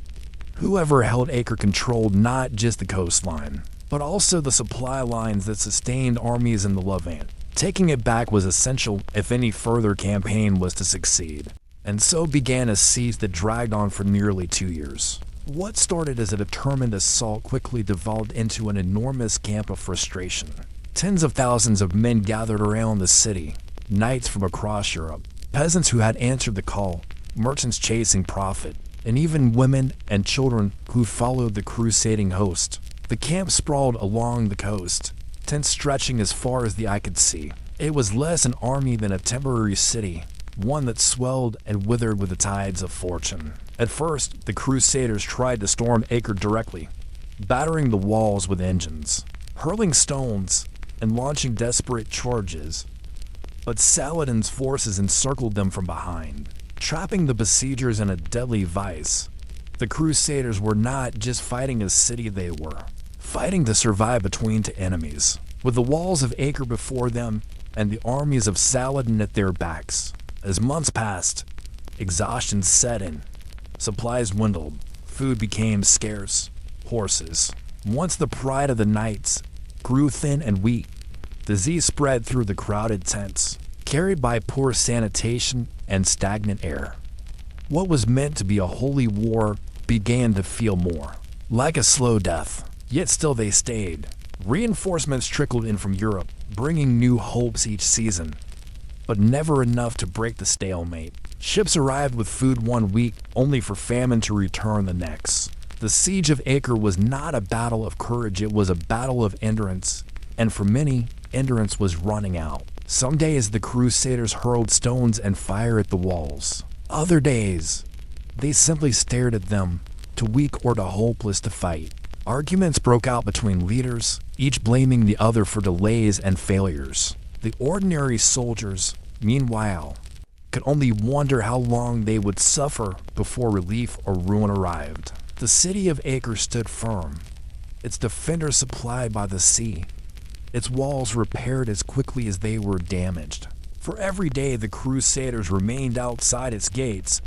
Speaker 1: Whoever held Acre controlled not just the coastline, but also the supply lines that sustained armies in the Levant. Taking it back was essential if any further campaign was to succeed. And so began a siege that dragged on for nearly 2 years. What started as a determined assault quickly devolved into an enormous camp of frustration. Tens of thousands of men gathered around the city, knights from across Europe, peasants who had answered the call, merchants chasing profit, and even women and children who followed the crusading host. The camp sprawled along the coast, tents stretching as far as the eye could see. It was less an army than a temporary city, one that swelled and withered with the tides of fortune. At first, the Crusaders tried to storm Acre directly, battering the walls with engines, hurling stones, and launching desperate charges. But Saladin's forces encircled them from behind, trapping the besiegers in a deadly vice. The Crusaders were not just fighting a city, they were fighting to survive between two enemies, with the walls of Acre before them and the armies of Saladin at their backs. As months passed, exhaustion set in. Supplies dwindled, food became scarce. Horses, once the pride of the knights, grew thin and weak. Disease spread through the crowded tents, carried by poor sanitation and stagnant air. What was meant to be a holy war began to feel more like a slow death, yet still they stayed. Reinforcements trickled in from Europe, bringing new hopes each season, but never enough to break the stalemate. Ships arrived with food one week, only for famine to return the next. The siege of Acre was not a battle of courage, it was a battle of endurance, and for many, endurance was running out. Some days the Crusaders hurled stones and fire at the walls. Other days, they simply stared at them, too weak or too hopeless to fight. Arguments broke out between leaders, each blaming the other for delays and failures. The ordinary soldiers, meanwhile, could only wonder how long they would suffer before relief or ruin arrived. The city of Acre stood firm, its defenders supplied by the sea, its walls repaired as quickly as they were damaged. For every day the Crusaders remained outside its gates,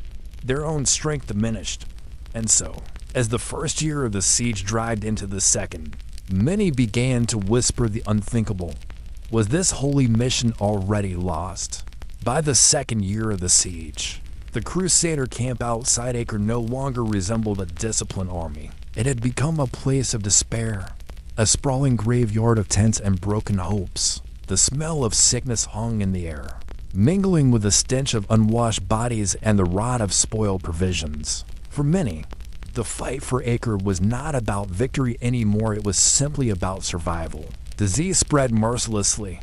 Speaker 1: their own strength diminished. And so, as the first year of the siege dragged into the second, many began to whisper the unthinkable. Was this holy mission already lost? By the second year of the siege, the Crusader camp outside Acre no longer resembled a disciplined army. It had become a place of despair, a sprawling graveyard of tents and broken hopes. The smell of sickness hung in the air, mingling with the stench of unwashed bodies and the rot of spoiled provisions. For many, the fight for Acre was not about victory anymore, it was simply about survival. Disease spread mercilessly.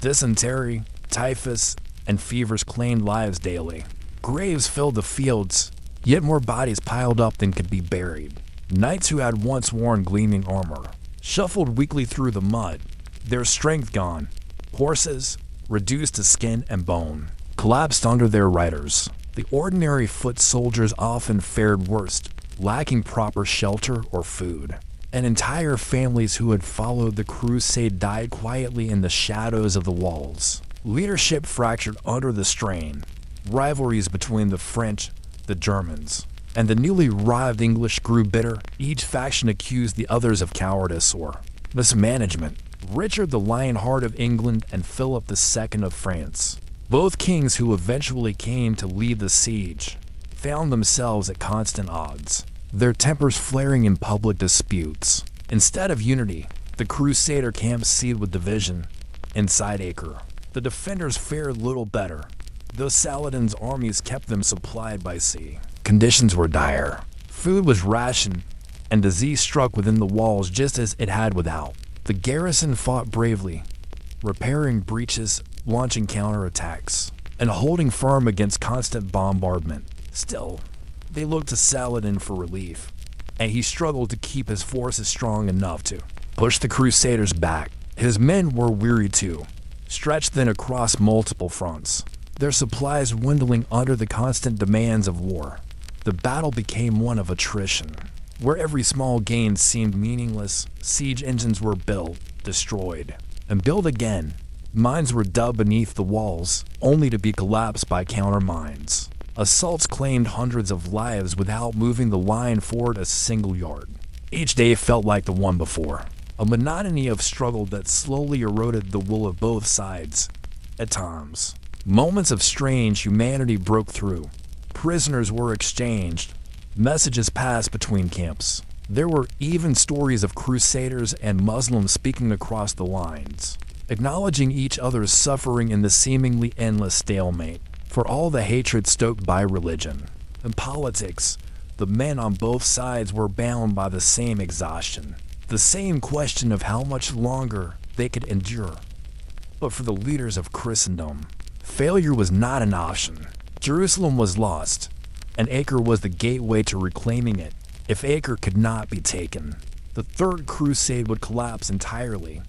Speaker 1: Dysentery, typhus, and fevers claimed lives daily. Graves filled the fields, yet more bodies piled up than could be buried. Knights who had once worn gleaming armor shuffled weakly through the mud, their strength gone. Horses, reduced to skin and bone, collapsed under their riders. The ordinary foot soldiers often fared worst, lacking proper shelter or food. And entire families who had followed the crusade died quietly in the shadows of the walls. Leadership fractured under the strain. Rivalries between the French, the Germans, and the newly arrived English grew bitter. Each faction accused the others of cowardice or mismanagement. Richard the Lionheart of England and Philip II of France, both kings who eventually came to lead the siege, found themselves at constant odds, their tempers flaring in public disputes. Instead of unity, the Crusader camp seethed with division. Inside Acre, the defenders fared little better, though Saladin's armies kept them supplied by sea. Conditions were dire. Food was rationed, and disease struck within the walls just as it had without. The garrison fought bravely, repairing breaches, launching counterattacks, and holding firm against constant bombardment. Still, they looked to Saladin for relief, and he struggled to keep his forces strong enough to push the Crusaders back. His men were weary too, stretched thin across multiple fronts, their supplies dwindling under the constant demands of war. The battle became one of attrition, where every small gain seemed meaningless. Siege engines were built, destroyed, and built again. Mines were dug beneath the walls, only to be collapsed by counter-mines. Assaults claimed hundreds of lives without moving the line forward a single yard. Each day felt like the one before, a monotony of struggle that slowly eroded the will of both sides. At times, moments of strange humanity broke through. Prisoners were exchanged. Messages passed between camps. There were even stories of Crusaders and Muslims speaking across the lines, acknowledging each other's suffering in the seemingly endless stalemate. For all the hatred stoked by religion and politics, The men on both sides were bound by the same exhaustion, the same question of how much longer they could endure. But for the leaders of Christendom, failure was not an option. Jerusalem was lost, and Acre was the gateway to reclaiming it. If Acre could not be taken, the Third Crusade would collapse entirely.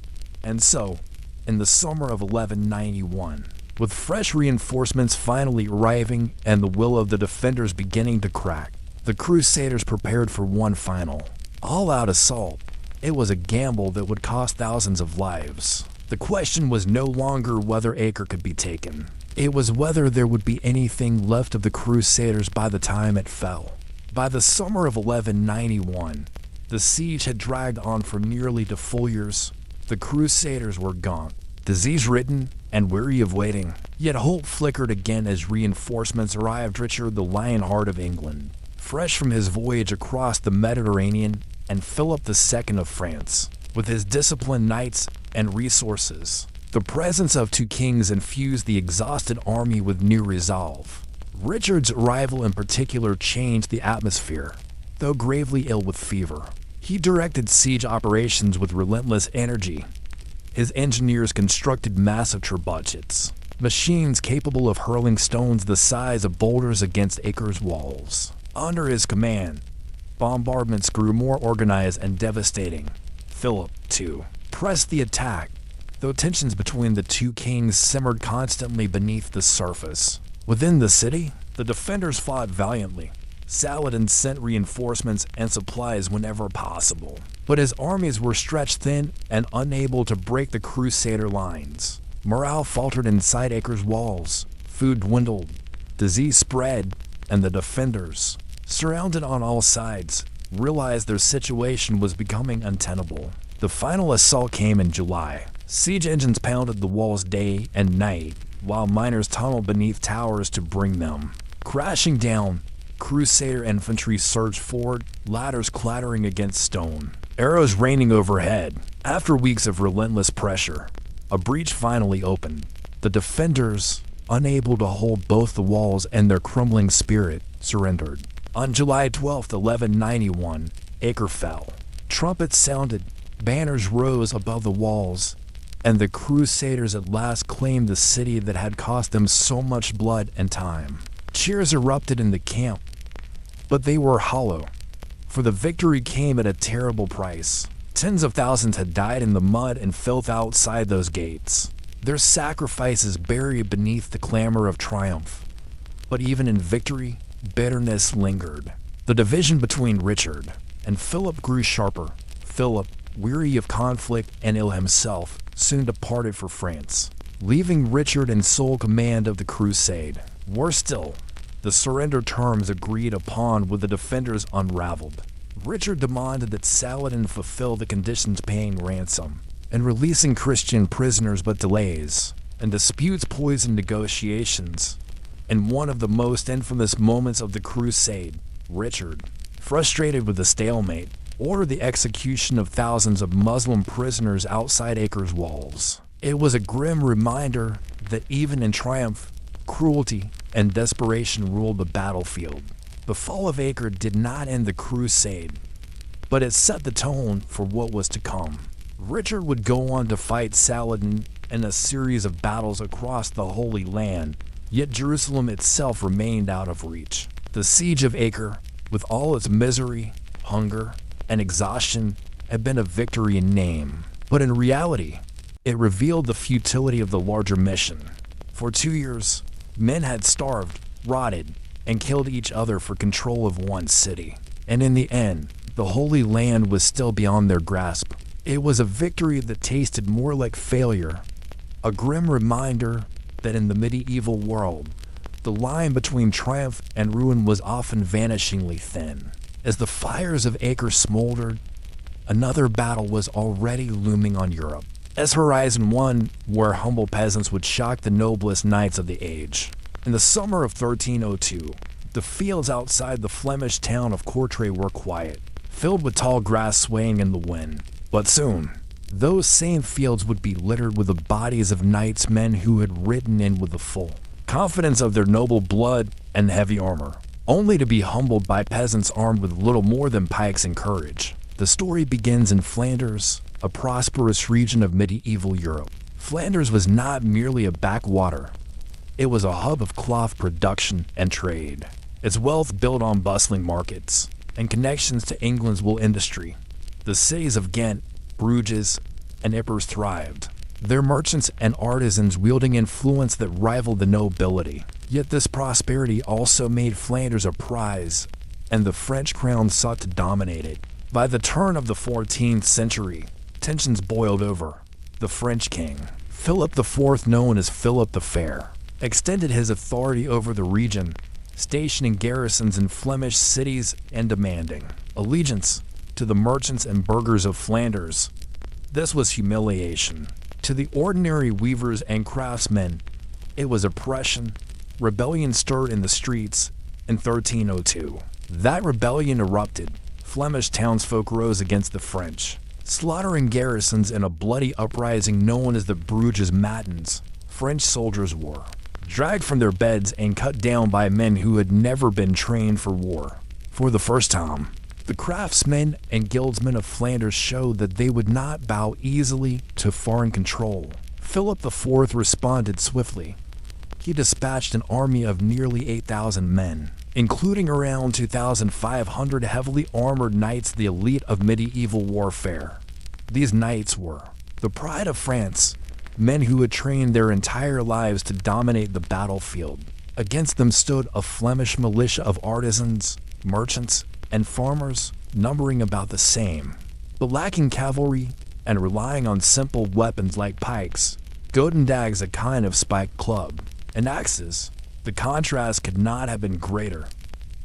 Speaker 1: And so, in the summer of 1191, with fresh reinforcements finally arriving and the will of the defenders beginning to crack, the Crusaders prepared for one final, all-out assault. It was a gamble that would cost thousands of lives. The question was no longer whether Acre could be taken. It was whether there would be anything left of the Crusaders by the time it fell. By the summer of 1191, the siege had dragged on for nearly 2 full years. The Crusaders were gaunt, disease-ridden, and weary of waiting. Yet hope flickered again as reinforcements arrived. Richard, the Lionheart of England, fresh from his voyage across the Mediterranean, and Philip II of France, with his disciplined knights and resources. The presence of 2 kings infused the exhausted army with new resolve. Richard's arrival in particular changed the atmosphere. Though gravely ill with fever, he directed siege operations with relentless energy. His engineers constructed massive trebuchets, machines capable of hurling stones the size of boulders against Acre's walls. Under his command, bombardments grew more organized and devastating. Philip, too, pressed the attack, though tensions between the 2 kings simmered constantly beneath the surface. Within the city, the defenders fought valiantly. Saladin sent reinforcements and supplies whenever possible, but his armies were stretched thin and unable to break the Crusader lines. Morale faltered inside Acre's walls, food dwindled, disease spread, and the defenders, surrounded on all sides, realized their situation was becoming untenable. The final assault came in July. Siege engines pounded the walls day and night, while miners tunneled beneath towers to bring them crashing down. Crusader infantry surged forward, ladders clattering against stone, arrows raining overhead. After weeks of relentless pressure, a breach finally opened. The defenders, unable to hold both the walls and their crumbling spirit, surrendered. On July 12, 1191, Acre fell. Trumpets sounded, banners rose above the walls, and the Crusaders at last claimed the city that had cost them so much blood and time. Cheers erupted in the camp, but they were hollow, for the victory came at a terrible price. Tens of thousands had died in the mud and filth outside those gates, their sacrifices buried beneath the clamor of triumph. But even in victory, bitterness lingered. The division between Richard and Philip grew sharper. Philip, weary of conflict and ill himself, soon departed for France, leaving Richard in sole command of the crusade. Worse still, the surrender terms agreed upon with the defenders unraveled. Richard demanded that Saladin fulfill the conditions, paying ransom and releasing Christian prisoners, but delays and disputes poisoned negotiations. In one of the most infamous moments of the crusade, Richard, frustrated with the stalemate, ordered the execution of thousands of Muslim prisoners outside Acre's walls. It was a grim reminder that even in triumph, cruelty and desperation ruled the battlefield. The fall of Acre did not end the crusade, but it set the tone for what was to come. Richard would go on to fight Saladin in a series of battles across the Holy Land, yet Jerusalem itself remained out of reach. The siege of Acre, with all its misery, hunger, and exhaustion, had been a victory in name, but in reality, it revealed the futility of the larger mission. For 2 years, men had starved, rotted, and killed each other for control of one city. And in the end, the Holy Land was still beyond their grasp. It was a victory that tasted more like failure, a grim reminder that in the medieval world, the line between triumph and ruin was often vanishingly thin. As the fires of Acre smoldered, another battle was already looming on Europe. As Horizon 1, where humble peasants would shock the noblest knights of the age. In the summer of 1302, the fields outside the Flemish town of Courtrai were quiet, filled with tall grass swaying in the wind. But soon, those same fields would be littered with the bodies of knights, men who had ridden in with the full confidence of their noble blood and heavy armor. only to be humbled by peasants armed with little more than pikes and courage. The story begins in Flanders, a prosperous region of medieval Europe. Flanders was not merely a backwater. It was a hub of cloth production and trade. Its wealth built on bustling markets and connections to England's wool industry. The cities of Ghent, Bruges, and Ypres thrived, their merchants and artisans wielding influence that rivaled the nobility. Yet this prosperity also made Flanders a prize, and the French crown sought to dominate it. By the turn of the 14th century, tensions boiled over. The French king, Philip IV, known as Philip the Fair, extended his authority over the region, stationing garrisons in Flemish cities and demanding allegiance to the merchants and burghers of Flanders. This was humiliation. To the ordinary weavers and craftsmen, it was oppression. Rebellion stirred in the streets in 1302. That rebellion erupted. Flemish townsfolk rose against the French, slaughtering garrisons in a bloody uprising known as the Bruges Matins. French soldiers were dragged from their beds and cut down by men who had never been trained for war. For the first time, the craftsmen and guildsmen of Flanders showed that they would not bow easily to foreign control. Philip IV responded swiftly. He dispatched an army of nearly 8,000 men, including around 2,500 heavily armored knights, the elite of medieval warfare. These knights were the pride of France, men who had trained their entire lives to dominate the battlefield. Against them stood a Flemish militia of artisans, merchants, and farmers, numbering about the same, but lacking cavalry and relying on simple weapons like pikes, goedendags, a kind of spiked club, and axes. The contrast could not have been greater.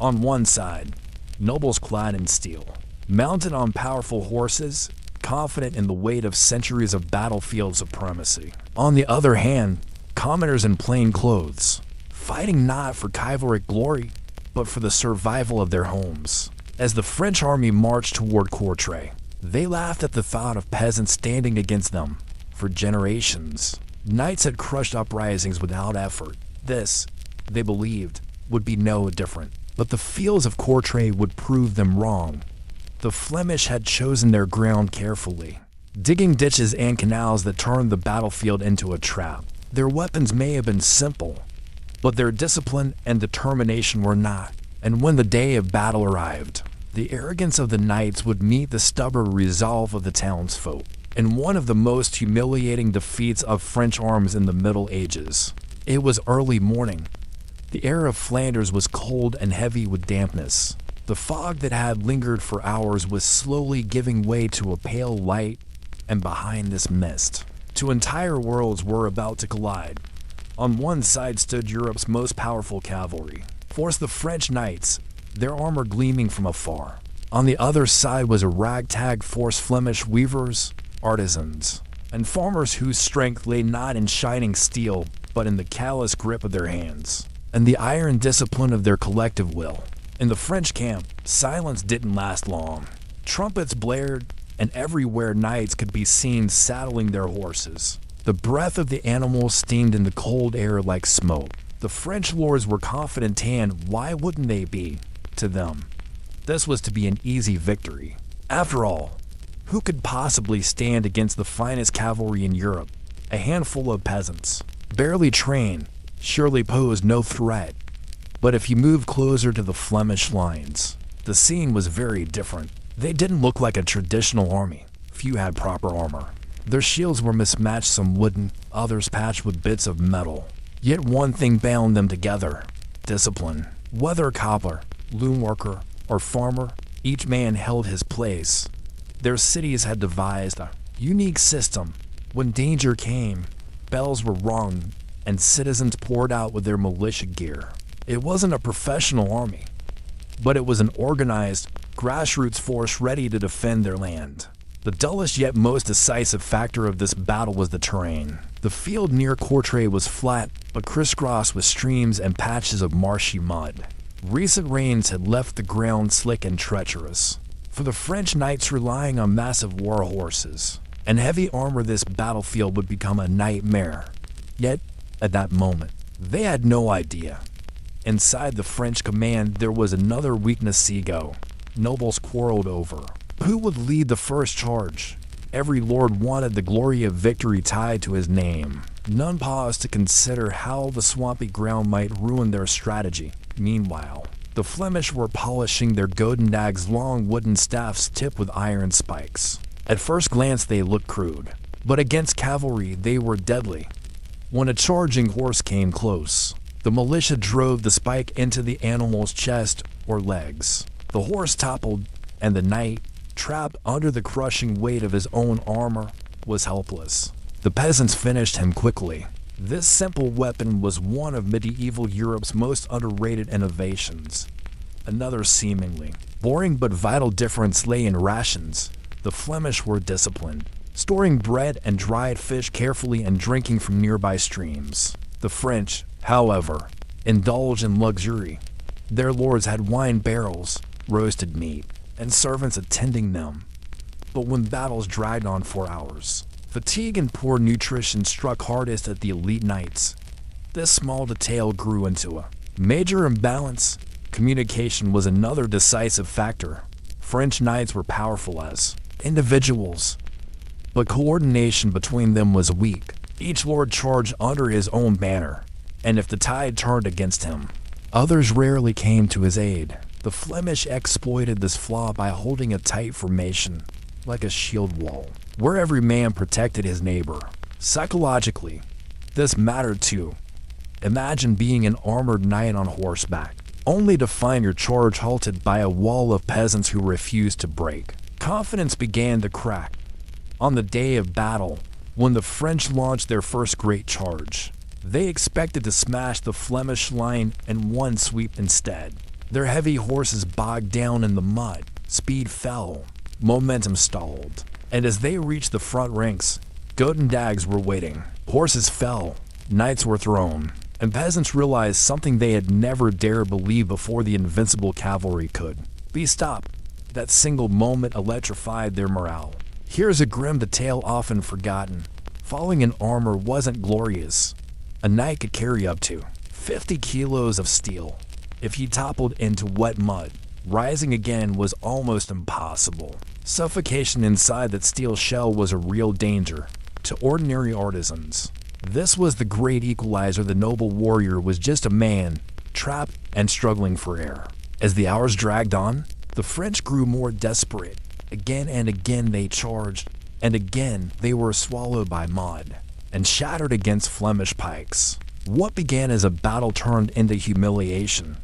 Speaker 1: On one side, nobles clad in steel, mounted on powerful horses, confident in the weight of centuries of battlefield supremacy. On the other hand, commoners in plain clothes, fighting not for chivalric glory, but for the survival of their homes. As the French army marched toward Courtrai, they laughed at the thought of peasants standing against them. For generations, knights had crushed uprisings without effort. This, they believed, would be no different. But the fields of Courtrai would prove them wrong. The Flemish had chosen their ground carefully, digging ditches and canals that turned the battlefield into a trap. Their weapons may have been simple, but their discipline and determination were not. And when the day of battle arrived, the arrogance of the knights would meet the stubborn resolve of the townsfolk. In one of the most humiliating defeats of French arms in the Middle Ages. It was early morning. The air of Flanders was cold and heavy with dampness. The fog that had lingered for hours was slowly giving way to a pale light, and behind this mist, two entire worlds were about to collide. On one side stood Europe's most powerful cavalry, forced the French knights, their armor gleaming from afar. On the other side was a ragtag force, Flemish weavers, artisans, and farmers whose strength lay not in shining steel, but in the callous grip of their hands, and the iron discipline of their collective will. In the French camp, silence didn't last long. Trumpets blared, and everywhere knights could be seen saddling their horses. The breath of the animals steamed in the cold air like smoke. The French lords were confident, and why wouldn't they be? To them, this was to be an easy victory. After all, who could possibly stand against the finest cavalry in Europe? A handful of peasants, barely trained, surely posed no threat. But if you moved closer to the Flemish lines, the scene was very different. They didn't look like a traditional army. Few had proper armor. Their shields were mismatched, some wooden, others patched with bits of metal. Yet one thing bound them together: discipline. Whether cobbler, loom worker, or farmer, each man held his place. Their cities had devised a unique system. When danger came, bells were rung, and citizens poured out with their militia gear. It wasn't a professional army, but it was an organized, grassroots force ready to defend their land. The dullest yet most decisive factor of this battle was the terrain. The field near Courtrai was flat, but crisscrossed with streams and patches of marshy mud. Recent rains had left the ground slick and treacherous. For the French knights relying on massive war horses and heavy armor, this battlefield would become a nightmare. Yet, at that moment, they had no idea. Inside the French command, there was another weakness. Ego. Nobles quarreled over who would lead the first charge. Every lord wanted the glory of victory tied to his name. None paused to consider how the swampy ground might ruin their strategy. Meanwhile, the Flemish were polishing their Godendags, long wooden staffs tipped with iron spikes. At first glance they looked crude, but against cavalry they were deadly. When a charging horse came close, the militia drove the spike into the animal's chest or legs. The horse toppled, and the knight, trapped under the crushing weight of his own armor, was helpless. The peasants finished him quickly. This simple weapon was one of medieval Europe's most underrated innovations. Another seemingly boring but vital difference lay in rations. The Flemish were disciplined, storing bread and dried fish carefully and drinking from nearby streams. The French, however, indulged in luxury. Their lords had wine barrels, roasted meat, and servants attending them. But when battles dragged on for hours, fatigue and poor nutrition struck hardest at the elite knights. This small detail grew into a major imbalance. Communication was another decisive factor. French knights were powerful as individuals, but coordination between them was weak. Each lord charged under his own banner, and if the tide turned against him, others rarely came to his aid. The Flemish exploited this flaw by holding a tight formation, like a shield wall, where every man protected his neighbor. Psychologically, this mattered too. Imagine being an armored knight on horseback, only to find your charge halted by a wall of peasants who refused to break. Confidence began to crack. On the day of battle, when the French launched their first great charge, they expected to smash the Flemish line in one sweep instead. Their heavy horses bogged down in the mud, speed fell, momentum stalled, and as they reached the front ranks, Gotendags were waiting. Horses fell, knights were thrown, and peasants realized something they had never dared believe before: the invincible cavalry could be stopped. That single moment electrified their morale. Here's a grim detail often forgotten. Falling in armor wasn't glorious. A knight could carry up to 50 kilos of steel. If he toppled into wet mud, rising again was almost impossible. Suffocation inside that steel shell was a real danger to ordinary artisans. This was the great equalizer. The noble warrior was just a man, trapped and struggling for air. As the hours dragged on, the French grew more desperate. Again and again they charged, and again they were swallowed by mud and shattered against Flemish pikes. What began as a battle turned into humiliation.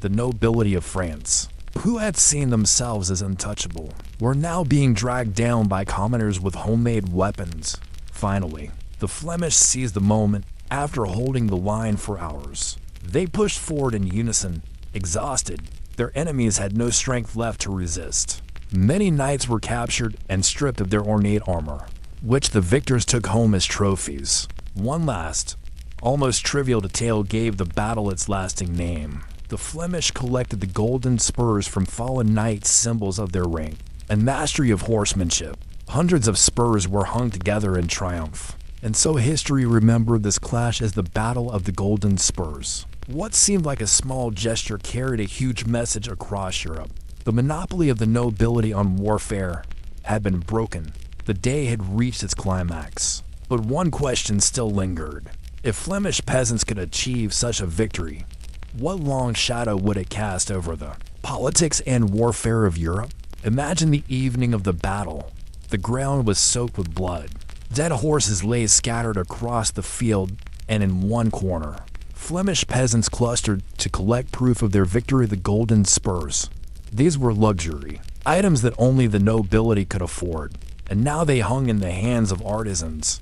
Speaker 1: The nobility of France, who had seen themselves as untouchable, were now being dragged down by commoners with homemade weapons. Finally, the Flemish seized the moment. After holding the line for hours, they pushed forward in unison. Exhausted, their enemies had no strength left to resist. Many knights were captured and stripped of their ornate armor, which the victors took home as trophies. One last, almost trivial detail gave the battle its lasting name. The Flemish collected the golden spurs from fallen knights, symbols of their rank and mastery of horsemanship. Hundreds of spurs were hung together in triumph, and so history remembered this clash as the Battle of the Golden Spurs. What seemed like a small gesture carried a huge message across Europe. The monopoly of the nobility on warfare had been broken. The day had reached its climax. But one question still lingered. If Flemish peasants could achieve such a victory, what long shadow would it cast over the politics and warfare of Europe? Imagine the evening of the battle. The ground was soaked with blood. Dead horses lay scattered across the field, and in one corner, Flemish peasants clustered to collect proof of their victory, the golden spurs. These were luxury, items that only the nobility could afford, and now they hung in the hands of artisans.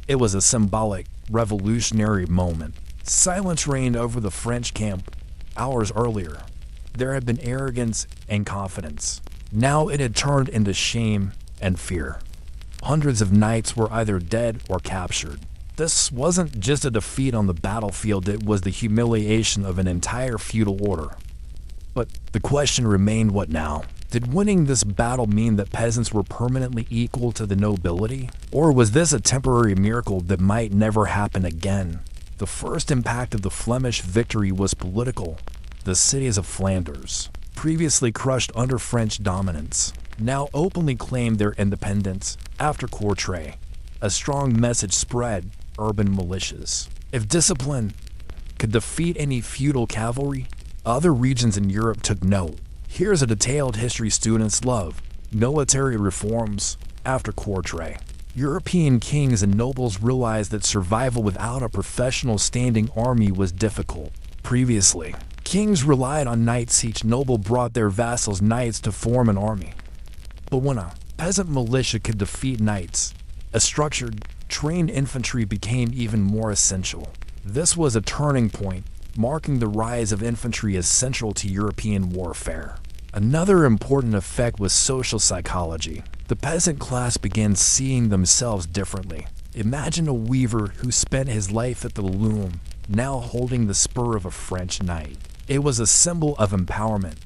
Speaker 1: It was a symbolic, revolutionary moment. Silence reigned over the French camp. Hours earlier, there had been arrogance and confidence. Now it had turned into shame and fear. Hundreds of knights were either dead or captured. This wasn't just a defeat on the battlefield, it was the humiliation of an entire feudal order. But the question remained, what now? Did winning this battle mean that peasants were permanently equal to the nobility? Or was this a temporary miracle that might never happen again? The first impact of the Flemish victory was political. The cities of Flanders, previously crushed under French dominance, now openly claimed their independence. After Courtrai, a strong message spread: urban militias. If discipline could defeat any feudal cavalry, other regions in Europe took note. Here's a detailed history students love: military reforms. After Courtrai, European kings and nobles realized that survival without a professional standing army was difficult. Previously, kings relied on knights. Each noble brought their vassals knights to form an army. But when a peasant militia could defeat knights, a structured, trained infantry became even more essential. This was a turning point, marking the rise of infantry as central to European warfare. Another important effect was social psychology. The peasant class began seeing themselves differently. Imagine a weaver who spent his life at the loom, now holding the spur of a French knight. It was a symbol of empowerment.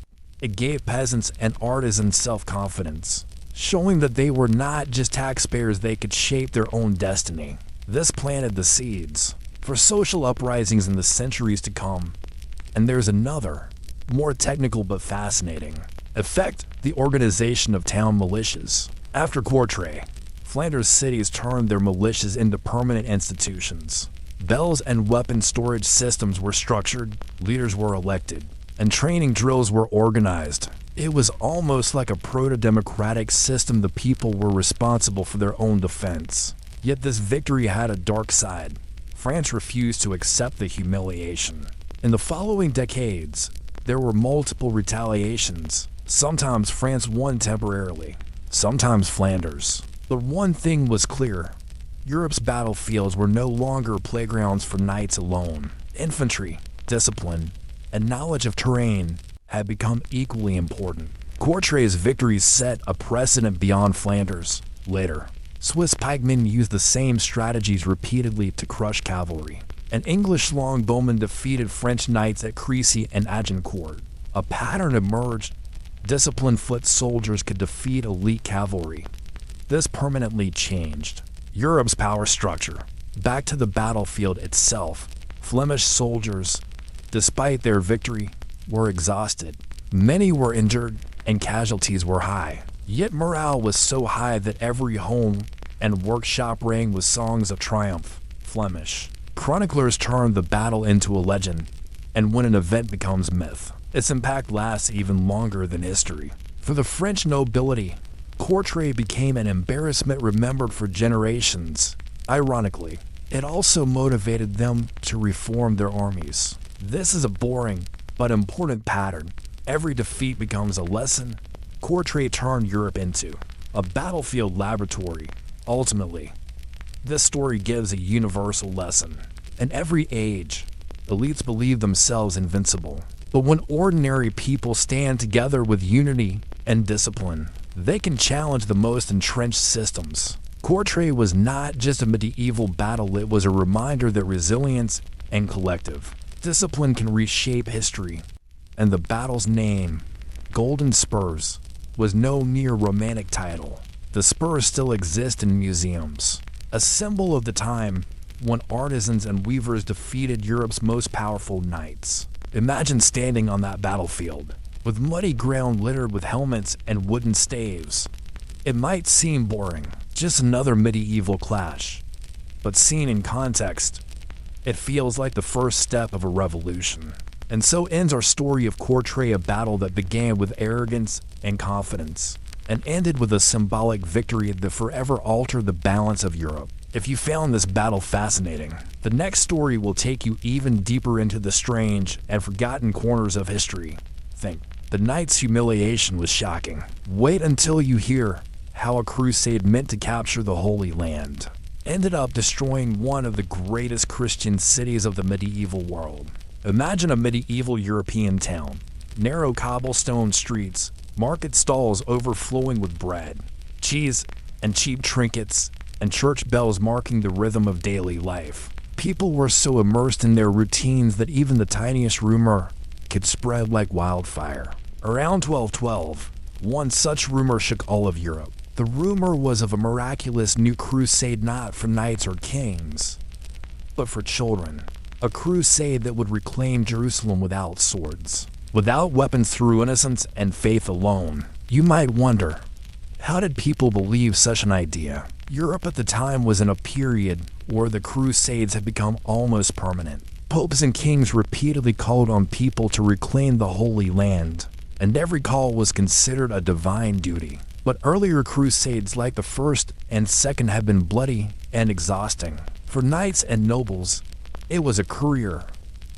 Speaker 1: It gave peasants and artisans self-confidence, showing that they were not just taxpayers. They could shape their own destiny. This planted the seeds for social uprisings in the centuries to come. And there's another, more technical but fascinating effect: the organization of town militias. After Courtrai, Flanders cities turned their militias into permanent institutions. Bells and weapon storage systems were structured, leaders were elected, and training drills were organized. It was almost like a proto-democratic system. The people were responsible for their own defense. Yet this victory had a dark side. France refused to accept the humiliation. In the following decades, there were multiple retaliations. Sometimes France won temporarily, sometimes Flanders. But one thing was clear: Europe's battlefields were no longer playgrounds for knights alone. Infantry, discipline, and knowledge of terrain had become equally important. Courtrai's victories set a precedent beyond Flanders. Later, Swiss pikemen used the same strategies repeatedly to crush cavalry. An English longbowman defeated French knights at Crécy and Agincourt. A pattern emerged: disciplined foot soldiers could defeat elite cavalry. This permanently changed Europe's power structure. Back to the battlefield itself, Flemish soldiers, despite their victory, were exhausted. Many were injured, and casualties were high. Yet morale was so high that every home and workshop rang with songs of triumph. Flemish chroniclers turned the battle into a legend, and when an event becomes myth, its impact lasts even longer than history. For the French nobility, Courtrai became an embarrassment remembered for generations. Ironically, it also motivated them to reform their armies. This is a boring but important pattern. Every defeat becomes a lesson. Courtrai turned Europe into a battlefield laboratory. Ultimately, this story gives a universal lesson. In every age, elites believe themselves invincible. But when ordinary people stand together with unity and discipline, they can challenge the most entrenched systems. Courtrai was not just a medieval battle, it was a reminder that resilience and collective discipline can reshape history. And the battle's name, Golden Spurs, was no mere romantic title. The spurs still exist in museums, a symbol of the time when artisans and weavers defeated Europe's most powerful knights. Imagine standing on that battlefield, with muddy ground littered with helmets and wooden staves. It might seem boring, just another medieval clash. But seen in context, it feels like the first step of a revolution. And so ends our story of Courtrai, a battle that began with arrogance and confidence, and ended with a symbolic victory that forever altered the balance of Europe. If you found this battle fascinating, the next story will take you even deeper into the strange and forgotten corners of history. Think, the knight's humiliation was shocking. Wait until you hear how a crusade meant to capture the Holy Land ended up destroying one of the greatest Christian cities of the medieval world. Imagine a medieval European town, narrow cobblestone streets, market stalls overflowing with bread, cheese, and cheap trinkets, and church bells marking the rhythm of daily life. People were so immersed in their routines that even the tiniest rumor could spread like wildfire. Around 1212, one such rumor shook all of Europe. The rumor was of a miraculous new crusade, not for knights or kings, but for children. A crusade that would reclaim Jerusalem without swords, without weapons, through innocence and faith alone. You might wonder, how did people believe such an idea? Europe at the time was in a period where the Crusades had become almost permanent. Popes and kings repeatedly called on people to reclaim the Holy Land, and every call was considered a divine duty. But earlier crusades like the first and second have been bloody and exhausting. For knights and nobles, it was a career.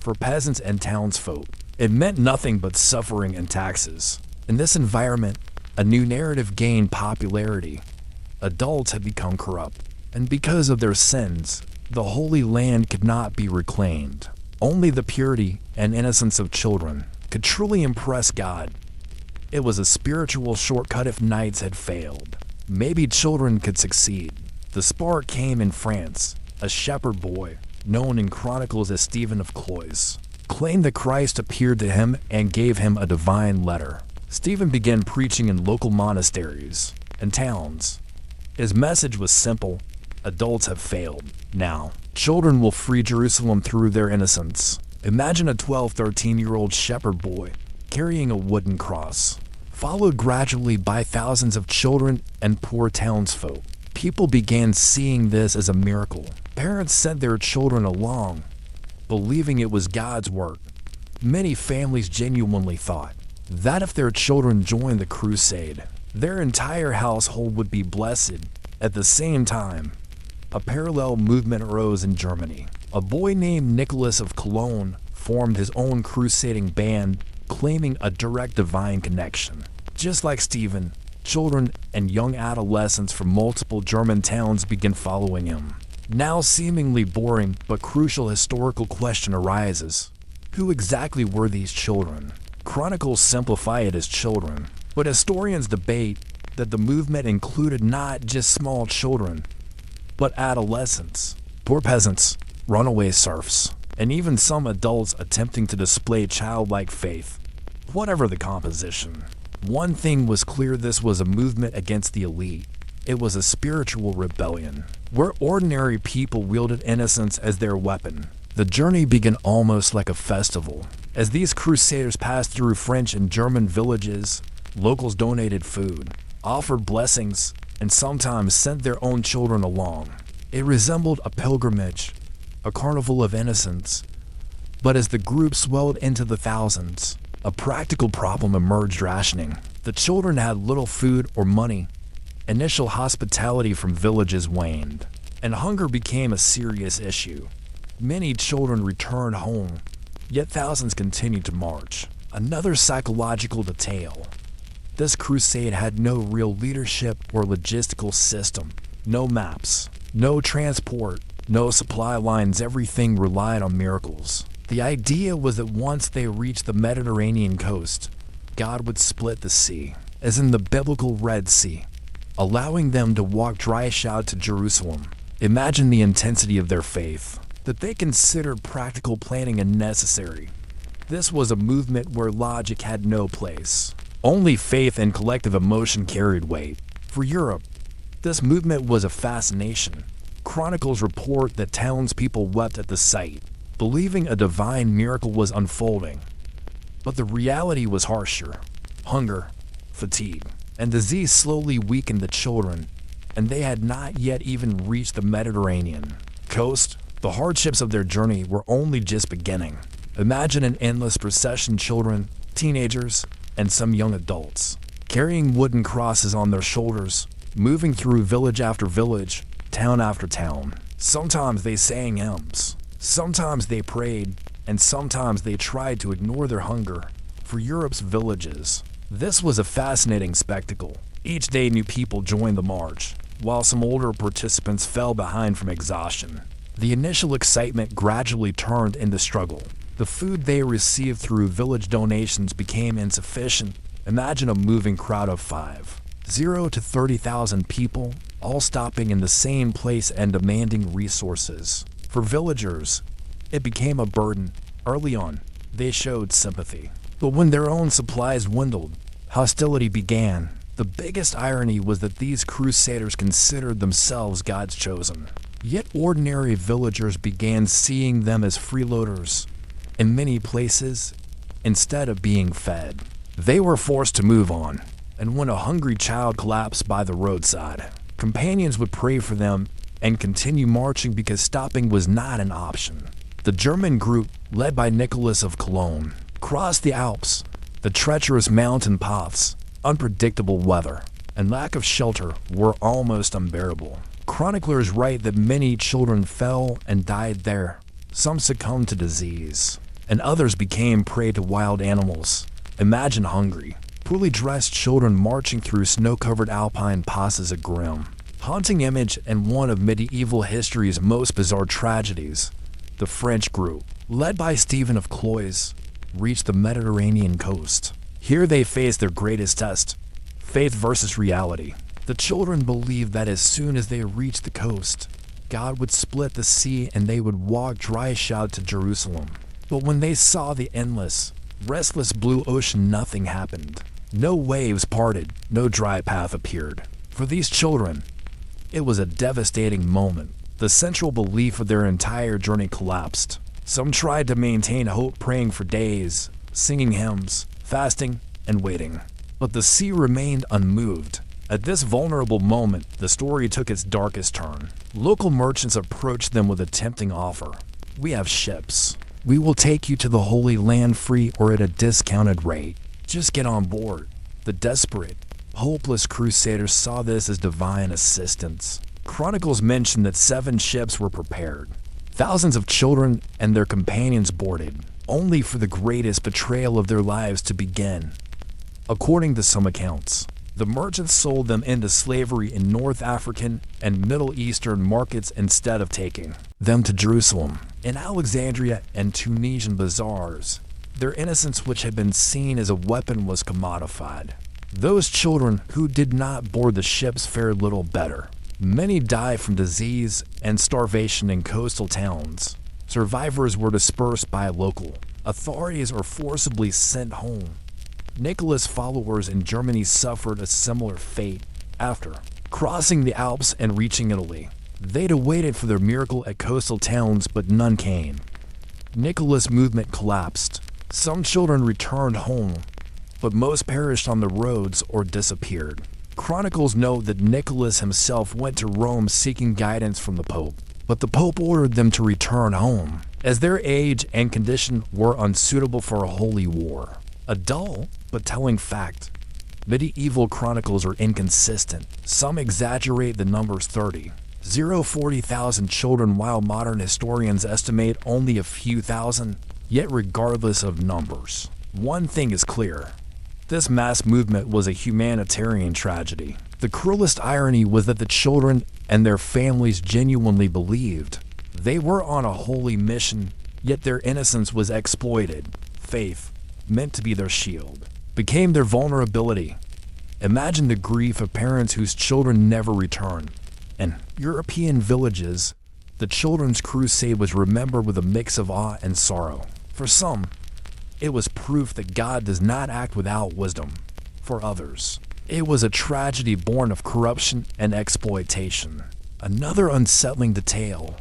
Speaker 1: For peasants and townsfolk, it meant nothing but suffering and taxes. In this environment, a new narrative gained popularity. Adults had become corrupt, and because of their sins, the Holy Land could not be reclaimed. Only the purity and innocence of children could truly impress God. It was a spiritual shortcut if knights had failed. Maybe children could succeed. The spark came in France. A shepherd boy, known in chronicles as Stephen of Cloyes, claimed that Christ appeared to him and gave him a divine letter. Stephen began preaching in local monasteries and towns. His message was simple: adults have failed. Now, children will free Jerusalem through their innocence. Imagine a 13-year-old shepherd boy carrying a wooden cross, followed gradually by thousands of children and poor townsfolk. People began seeing this as a miracle. Parents sent their children along, believing it was God's work. Many families genuinely thought that if their children joined the crusade, their entire household would be blessed. At the same time, a parallel movement arose in Germany. A boy named Nicholas of Cologne formed his own crusading band, claiming a direct divine connection. Just like Stephen, children and young adolescents from multiple German towns began following him. Now seemingly boring but crucial historical question arises: who exactly were these children? Chronicles simplify it as children, but historians debate that the movement included not just small children, but adolescents, poor peasants, runaway serfs, and even some adults attempting to display childlike faith. Whatever the composition, one thing was clear: this was a movement against the elite. It was a spiritual rebellion, where ordinary people wielded innocence as their weapon. The journey began almost like a festival. As these crusaders passed through French and German villages, locals donated food, offered blessings, and sometimes sent their own children along. It resembled a pilgrimage, a carnival of innocence. But as the group swelled into the thousands, a practical problem emerged: rationing. The children had little food or money. Initial hospitality from villages waned, and hunger became a serious issue. Many children returned home, yet thousands continued to march. Another psychological detail: this crusade had no real leadership or logistical system. No maps, no transport, no supply lines. Everything relied on miracles. The idea was that once they reached the Mediterranean coast, God would split the sea, as in the biblical Red Sea, allowing them to walk dry-shod to Jerusalem. Imagine the intensity of their faith, that they considered practical planning unnecessary. This was a movement where logic had no place. Only faith and collective emotion carried weight. For Europe, this movement was a fascination. Chronicles report that townspeople wept at the sight, believing a divine miracle was unfolding. But the reality was harsher. Hunger, fatigue, and disease slowly weakened the children, and they had not yet even reached the Mediterranean coast. The hardships of their journey were only just beginning. Imagine an endless procession: children, teenagers, and some young adults, carrying wooden crosses on their shoulders, moving through village after village, town after town. Sometimes they sang hymns, sometimes they prayed, and sometimes they tried to ignore their hunger. For Europe's villages, this was a fascinating spectacle. Each day new people joined the march, while some older participants fell behind from exhaustion. The initial excitement gradually turned into struggle. The food they received through village donations became insufficient. Imagine a moving crowd of 0 to 30,000 people, all stopping in the same place and demanding resources. For villagers, it became a burden. Early on, they showed sympathy. But when their own supplies dwindled, hostility began. The biggest irony was that these crusaders considered themselves God's chosen. Yet ordinary villagers began seeing them as freeloaders. In many places, instead of being fed, they were forced to move on. And when a hungry child collapsed by the roadside, companions would pray for them and continue marching because stopping was not an option. The German group, led by Nicholas of Cologne, crossed the Alps. The treacherous mountain paths, unpredictable weather, and lack of shelter were almost unbearable. Chroniclers write that many children fell and died there. Some succumbed to disease, and others became prey to wild animals. Imagine hungry, poorly dressed children marching through snow-covered alpine passes. A grim, haunting image and one of medieval history's most bizarre tragedies. The French group, led by Stephen of Cloyes, reached the Mediterranean coast. Here they faced their greatest test, faith versus reality. The children believed that as soon as they reached the coast, God would split the sea and they would walk dry-shod to Jerusalem. But when they saw the endless, restless blue ocean, nothing happened. No waves parted, no dry path appeared. For these children, it was a devastating moment. The central belief of their entire journey collapsed. Some tried to maintain hope, praying for days, singing hymns, fasting, and waiting. But the sea remained unmoved. At this vulnerable moment, the story took its darkest turn. Local merchants approached them with a tempting offer. "We have ships. We will take you to the Holy Land free or at a discounted rate. Just get on board." The desperate, hopeless crusaders saw this as divine assistance. Chronicles mention that 7 ships were prepared. Thousands of children and their companions boarded, only for the greatest betrayal of their lives to begin. According to some accounts, the merchants sold them into slavery in North African and Middle Eastern markets instead of taking them to Jerusalem. In Alexandria and Tunisian bazaars, their innocence, which had been seen as a weapon, was commodified. Those children who did not board the ships fared little better. Many died from disease and starvation in coastal towns. Survivors were dispersed by local authorities or forcibly sent home. Nicholas' followers in Germany suffered a similar fate. After crossing the Alps and reaching Italy, they'd awaited for their miracle at coastal towns, but none came. Nicholas' movement collapsed. Some children returned home, but most perished on the roads or disappeared. Chronicles note that Nicholas himself went to Rome seeking guidance from the Pope, but the Pope ordered them to return home, as their age and condition were unsuitable for a holy war. A dull but telling fact. Medieval chronicles are inconsistent. Some exaggerate the numbers 40,000 children, while modern historians estimate only a few thousand. Yet regardless of numbers, one thing is clear. This mass movement was a humanitarian tragedy. The cruelest irony was that the children and their families genuinely believed they were on a holy mission, yet their innocence was exploited. Faith, meant to be their shield, became their vulnerability. Imagine the grief of parents whose children never returned. In European villages, the children's crusade was remembered with a mix of awe and sorrow. For some, it was proof that God does not act without wisdom. For others, it was a tragedy born of corruption and exploitation. Another unsettling detail: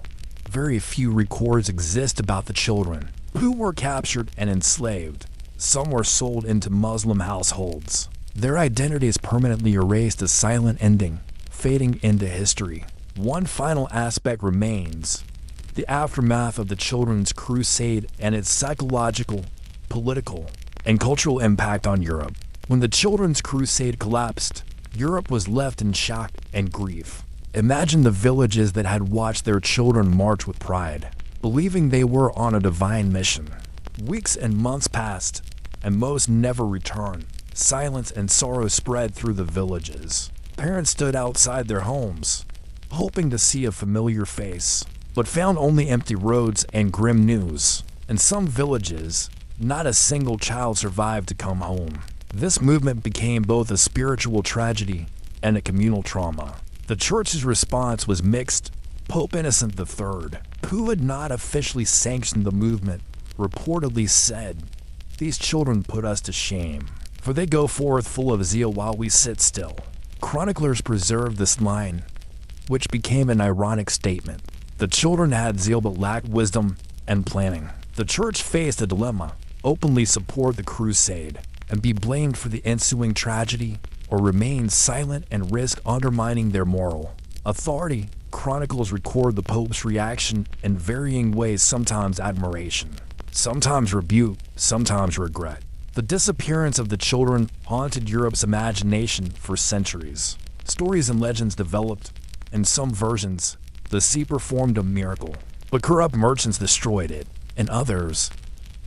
Speaker 1: very few records exist about the children who were captured and enslaved. Some were sold into Muslim households. Their identity is permanently erased, a silent ending, fading into history. One final aspect remains: the aftermath of the Children's Crusade and its psychological, political, and cultural impact on Europe. When the Children's Crusade collapsed, Europe was left in shock and grief. Imagine the villages that had watched their children march with pride, believing they were on a divine mission. Weeks and months passed, and most never returned. Silence and sorrow spread through the villages. Parents stood outside their homes, hoping to see a familiar face, but found only empty roads and grim news. In some villages, not a single child survived to come home. This movement became both a spiritual tragedy and a communal trauma. The church's response was mixed. Pope Innocent III, who had not officially sanctioned the movement, reportedly said, "These children put us to shame, for they go forth full of zeal while we sit still." Chroniclers preserved this line, which became an ironic statement. The children had zeal but lacked wisdom and planning. The church faced a dilemma: openly support the crusade and be blamed for the ensuing tragedy, or remain silent and risk undermining their moral authority. Chronicles record the Pope's reaction in varying ways, sometimes admiration, sometimes rebuke, sometimes regret. The disappearance of the children haunted Europe's imagination for centuries. Stories and legends developed. In some versions, the sea performed a miracle, but corrupt merchants destroyed it. In others,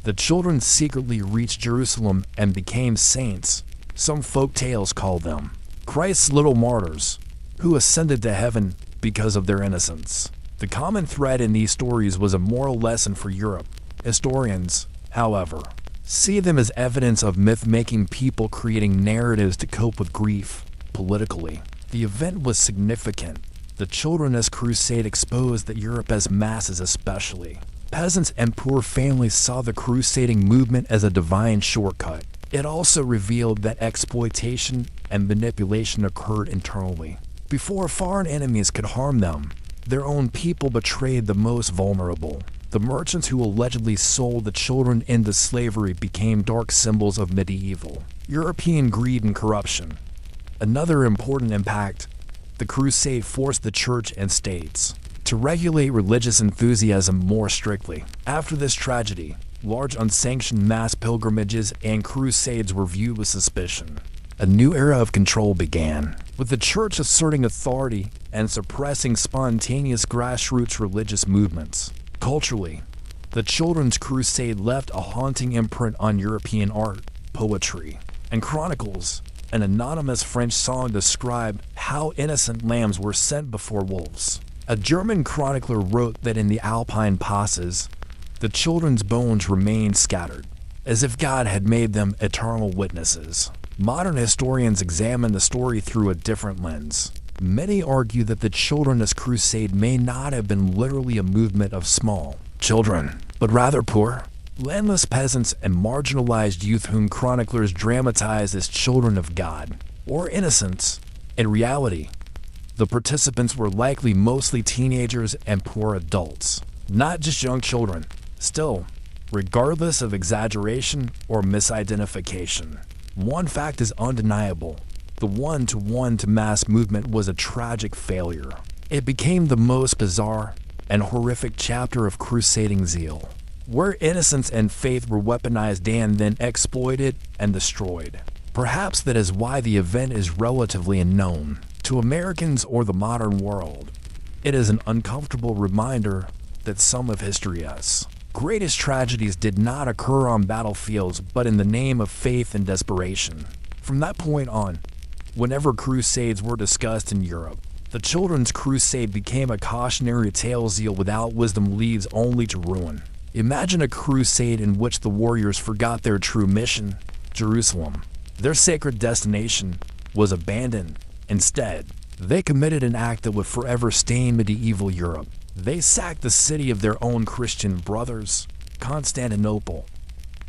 Speaker 1: the children secretly reached Jerusalem and became saints. Some folk tales call them Christ's little martyrs, who ascended to heaven because of their innocence. The common thread in these stories was a moral lesson for Europe. Historians, however, see them as evidence of myth-making people creating narratives to cope with grief. Politically, the event was significant. The Children's Crusade exposed that Europe as masses, especially peasants and poor families, saw the crusading movement as a divine shortcut. It also revealed that exploitation and manipulation occurred internally. Before foreign enemies could harm them, their own people betrayed the most vulnerable. The merchants who allegedly sold the children into slavery became dark symbols of medieval European greed and corruption. Another important impact: the crusade forced the church and states to regulate religious enthusiasm more strictly. After this tragedy, large unsanctioned mass pilgrimages and crusades were viewed with suspicion. A new era of control began, with the church asserting authority and suppressing spontaneous grassroots religious movements. Culturally, the Children's Crusade left a haunting imprint on European art, poetry, and chronicles. An anonymous French song described how innocent lambs were sent before wolves. A German chronicler wrote that in the Alpine passes, the children's bones remained scattered, as if God had made them eternal witnesses. Modern historians examine the story through a different lens. Many argue that the Children's Crusade may not have been literally a movement of small children, but rather poor, landless peasants and marginalized youth whom chroniclers dramatized as children of God, or innocents. In reality, the participants were likely mostly teenagers and poor adults, not just young children. Still, regardless of exaggeration or misidentification, one fact is undeniable: the one-to-one-to-mass movement was a tragic failure. It became the most bizarre and horrific chapter of crusading zeal, where innocence and faith were weaponized and then exploited and destroyed. Perhaps that is why the event is relatively unknown to Americans or the modern world. It is an uncomfortable reminder that some of history's greatest tragedies did not occur on battlefields, but in the name of faith and desperation. From that point on, whenever crusades were discussed in Europe, the Children's Crusade became a cautionary tale. Zeal without wisdom leads only to ruin. Imagine a crusade in which the warriors forgot their true mission: Jerusalem. Their sacred destination was abandoned. Instead, they committed an act that would forever stain medieval Europe. They sacked the city of their own Christian brothers, Constantinople.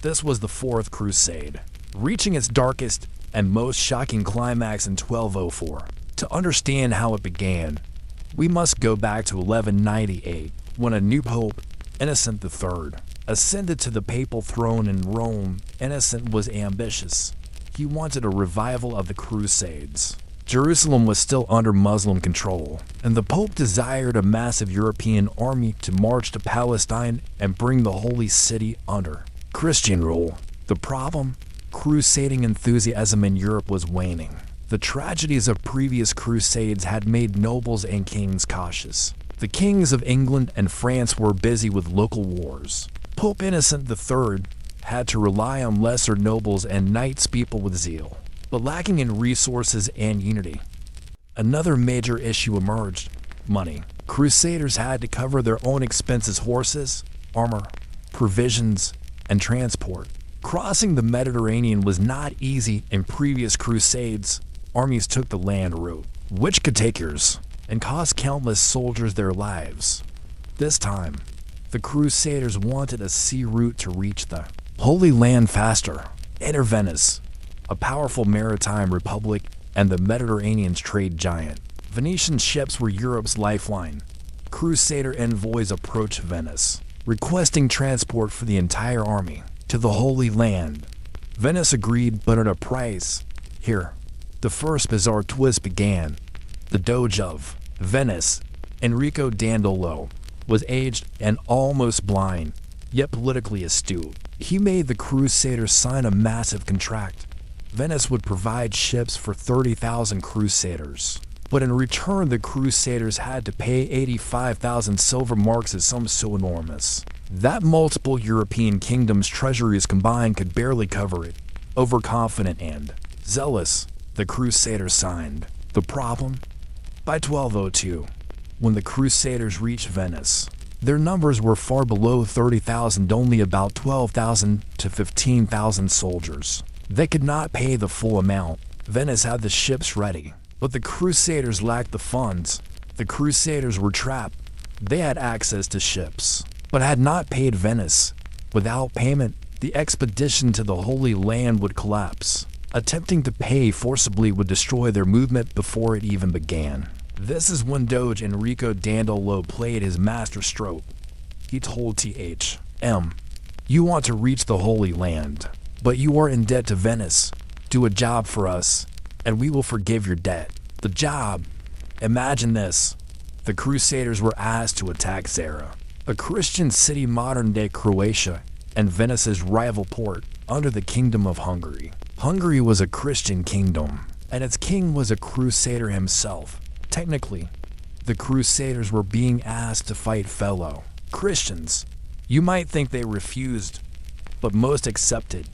Speaker 1: This was the Fourth Crusade, reaching its darkest and most shocking climax in 1204. To understand how it began, we must go back to 1198, when a new pope, Innocent III, ascended to the papal throne in Rome. Innocent was ambitious. He wanted a revival of the Crusades. Jerusalem was still under Muslim control, and the Pope desired a massive European army to march to Palestine and bring the Holy City under Christian rule. The problem? Crusading enthusiasm in Europe was waning. The tragedies of previous crusades had made nobles and kings cautious. The kings of England and France were busy with local wars. Pope Innocent III had to rely on lesser nobles and knights, people with zeal, but lacking in resources and unity. Another major issue emerged: money. Crusaders had to cover their own expenses: horses, armor, provisions, and transport. Crossing the Mediterranean was not easy. In previous crusades, armies took the land route, which could take years and cost countless soldiers their lives. This time, the Crusaders wanted a sea route to reach the Holy Land faster. Enter Venice, a powerful maritime republic and the Mediterranean's trade giant. Venetian ships were Europe's lifeline. Crusader envoys approached Venice, requesting transport for the entire army to the Holy Land. Venice agreed, but at a price. Here, the first bizarre twist began. The Doge of Venice, Enrico Dandolo, was aged and almost blind, yet politically astute. He made the Crusaders sign a massive contract. Venice would provide ships for 30,000 Crusaders, but in return the Crusaders had to pay 85,000 silver marks, as sum so enormous that multiple European kingdoms' treasuries combined could barely cover it. Overconfident and zealous, the Crusaders signed. The problem? By 1202, when the Crusaders reached Venice, their numbers were far below 30,000, only about 12,000 to 15,000 soldiers. They could not pay the full amount. Venice had the ships ready, but the Crusaders lacked the funds. The Crusaders were trapped. They had access to ships, but had not paid Venice. Without payment, the expedition to the Holy Land would collapse. Attempting to pay forcibly would destroy their movement before it even began. This is when Doge Enrico Dandolo played his master stroke. He told THM, "You want to reach the Holy Land, but you are in debt to Venice. Do a job for us, and we will forgive your debt." The job. Imagine this. The Crusaders were asked to attack Zara, a Christian city modern-day Croatia, and Venice's rival port, under the Kingdom of Hungary. Hungary was a Christian kingdom, and its king was a Crusader himself. Technically, the Crusaders were being asked to fight fellow Christians. You might think they refused, but most accepted.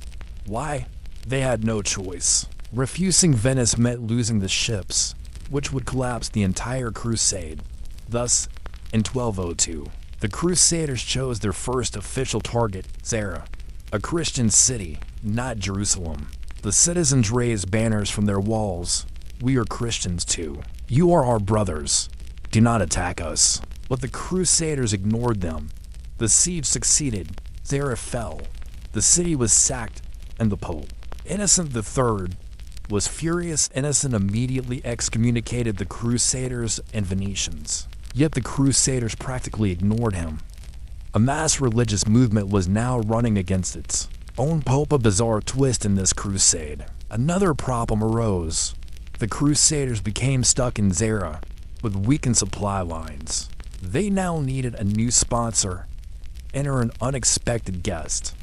Speaker 1: Why? They had no choice. Refusing Venice meant losing the ships, which would collapse the entire crusade. Thus, in 1202, the Crusaders chose their first official target, Zara, a Christian city, not Jerusalem. The citizens raised banners from their walls. "We are Christians too. You are our brothers. Do not attack us." But the Crusaders ignored them. The siege succeeded. Zara fell. The city was sacked, and the Pope, Innocent III, was furious. Innocent immediately excommunicated the Crusaders and Venetians. Yet the Crusaders practically ignored him. A mass religious movement was now running against its own Pope. A bizarre twist in this crusade. Another problem arose. The Crusaders became stuck in Zara with weakened supply lines. They now needed a new sponsor. Enter an unexpected guest.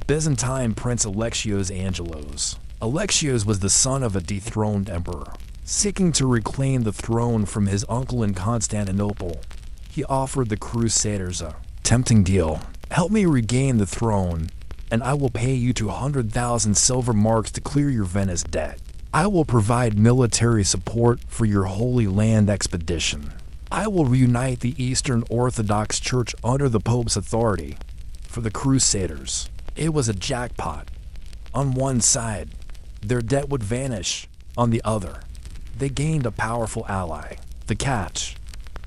Speaker 1: Byzantine Prince Alexios Angelos. Alexios was the son of a dethroned emperor, seeking to reclaim the throne from his uncle in Constantinople. He offered the Crusaders a tempting deal. "Help me regain the throne, and I will pay you 200,000 silver marks to clear your Venice debt. I will provide military support for your Holy Land expedition. I will reunite the Eastern Orthodox Church under the Pope's authority." For the Crusaders, it was a jackpot. On one side, their debt would vanish. On the other, they gained a powerful ally. The catch: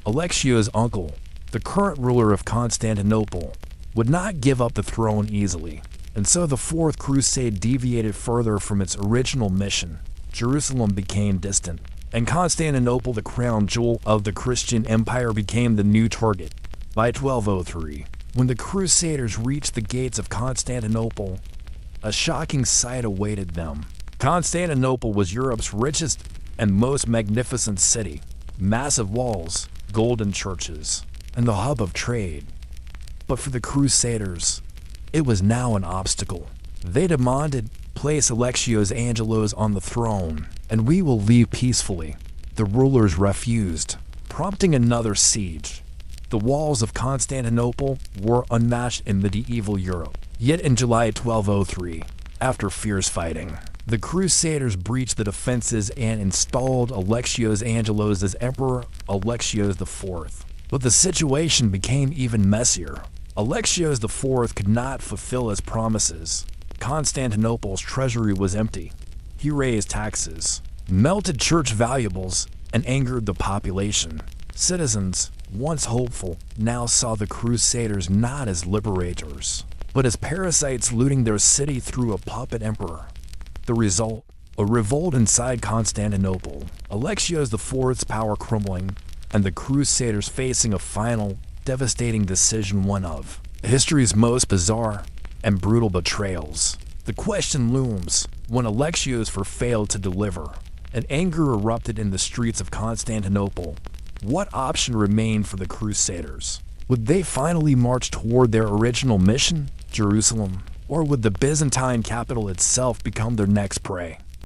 Speaker 1: Alexios' uncle, the current ruler of Constantinople, would not give up the throne easily, and so the Fourth Crusade deviated further from its original mission. Jerusalem became distant, and Constantinople, the crown jewel of the Christian Empire, became the new target. By 1203, when the Crusaders reached the gates of Constantinople, a shocking sight awaited them. Constantinople was Europe's richest and most magnificent city. Massive walls, golden churches, and the hub of trade. But for the Crusaders, it was now an obstacle. They demanded, "Place Alexios Angelos on the throne, and we will leave peacefully." The rulers refused, prompting another siege. The walls of Constantinople were unmatched in medieval Europe. Yet in July 1203, after fierce fighting, the Crusaders breached the defenses and installed Alexios Angelos as Emperor Alexios IV. But the situation became even messier. Alexios IV could not fulfill his promises. Constantinople's treasury was empty. He raised taxes, melted church valuables, and angered the population. Citizens, once hopeful, now saw the Crusaders not as liberators, but as parasites looting their city through a puppet emperor. The result? A revolt inside Constantinople. Alexios IV's power crumbling, and the Crusaders facing a final, devastating decision, one of history's most bizarre and brutal betrayals. The question looms: when Alexios failed to deliver, and anger erupted in the streets of Constantinople, what option remained for the Crusaders? Would they finally march toward their original mission, Jerusalem, or would the Byzantine capital itself become their next prey?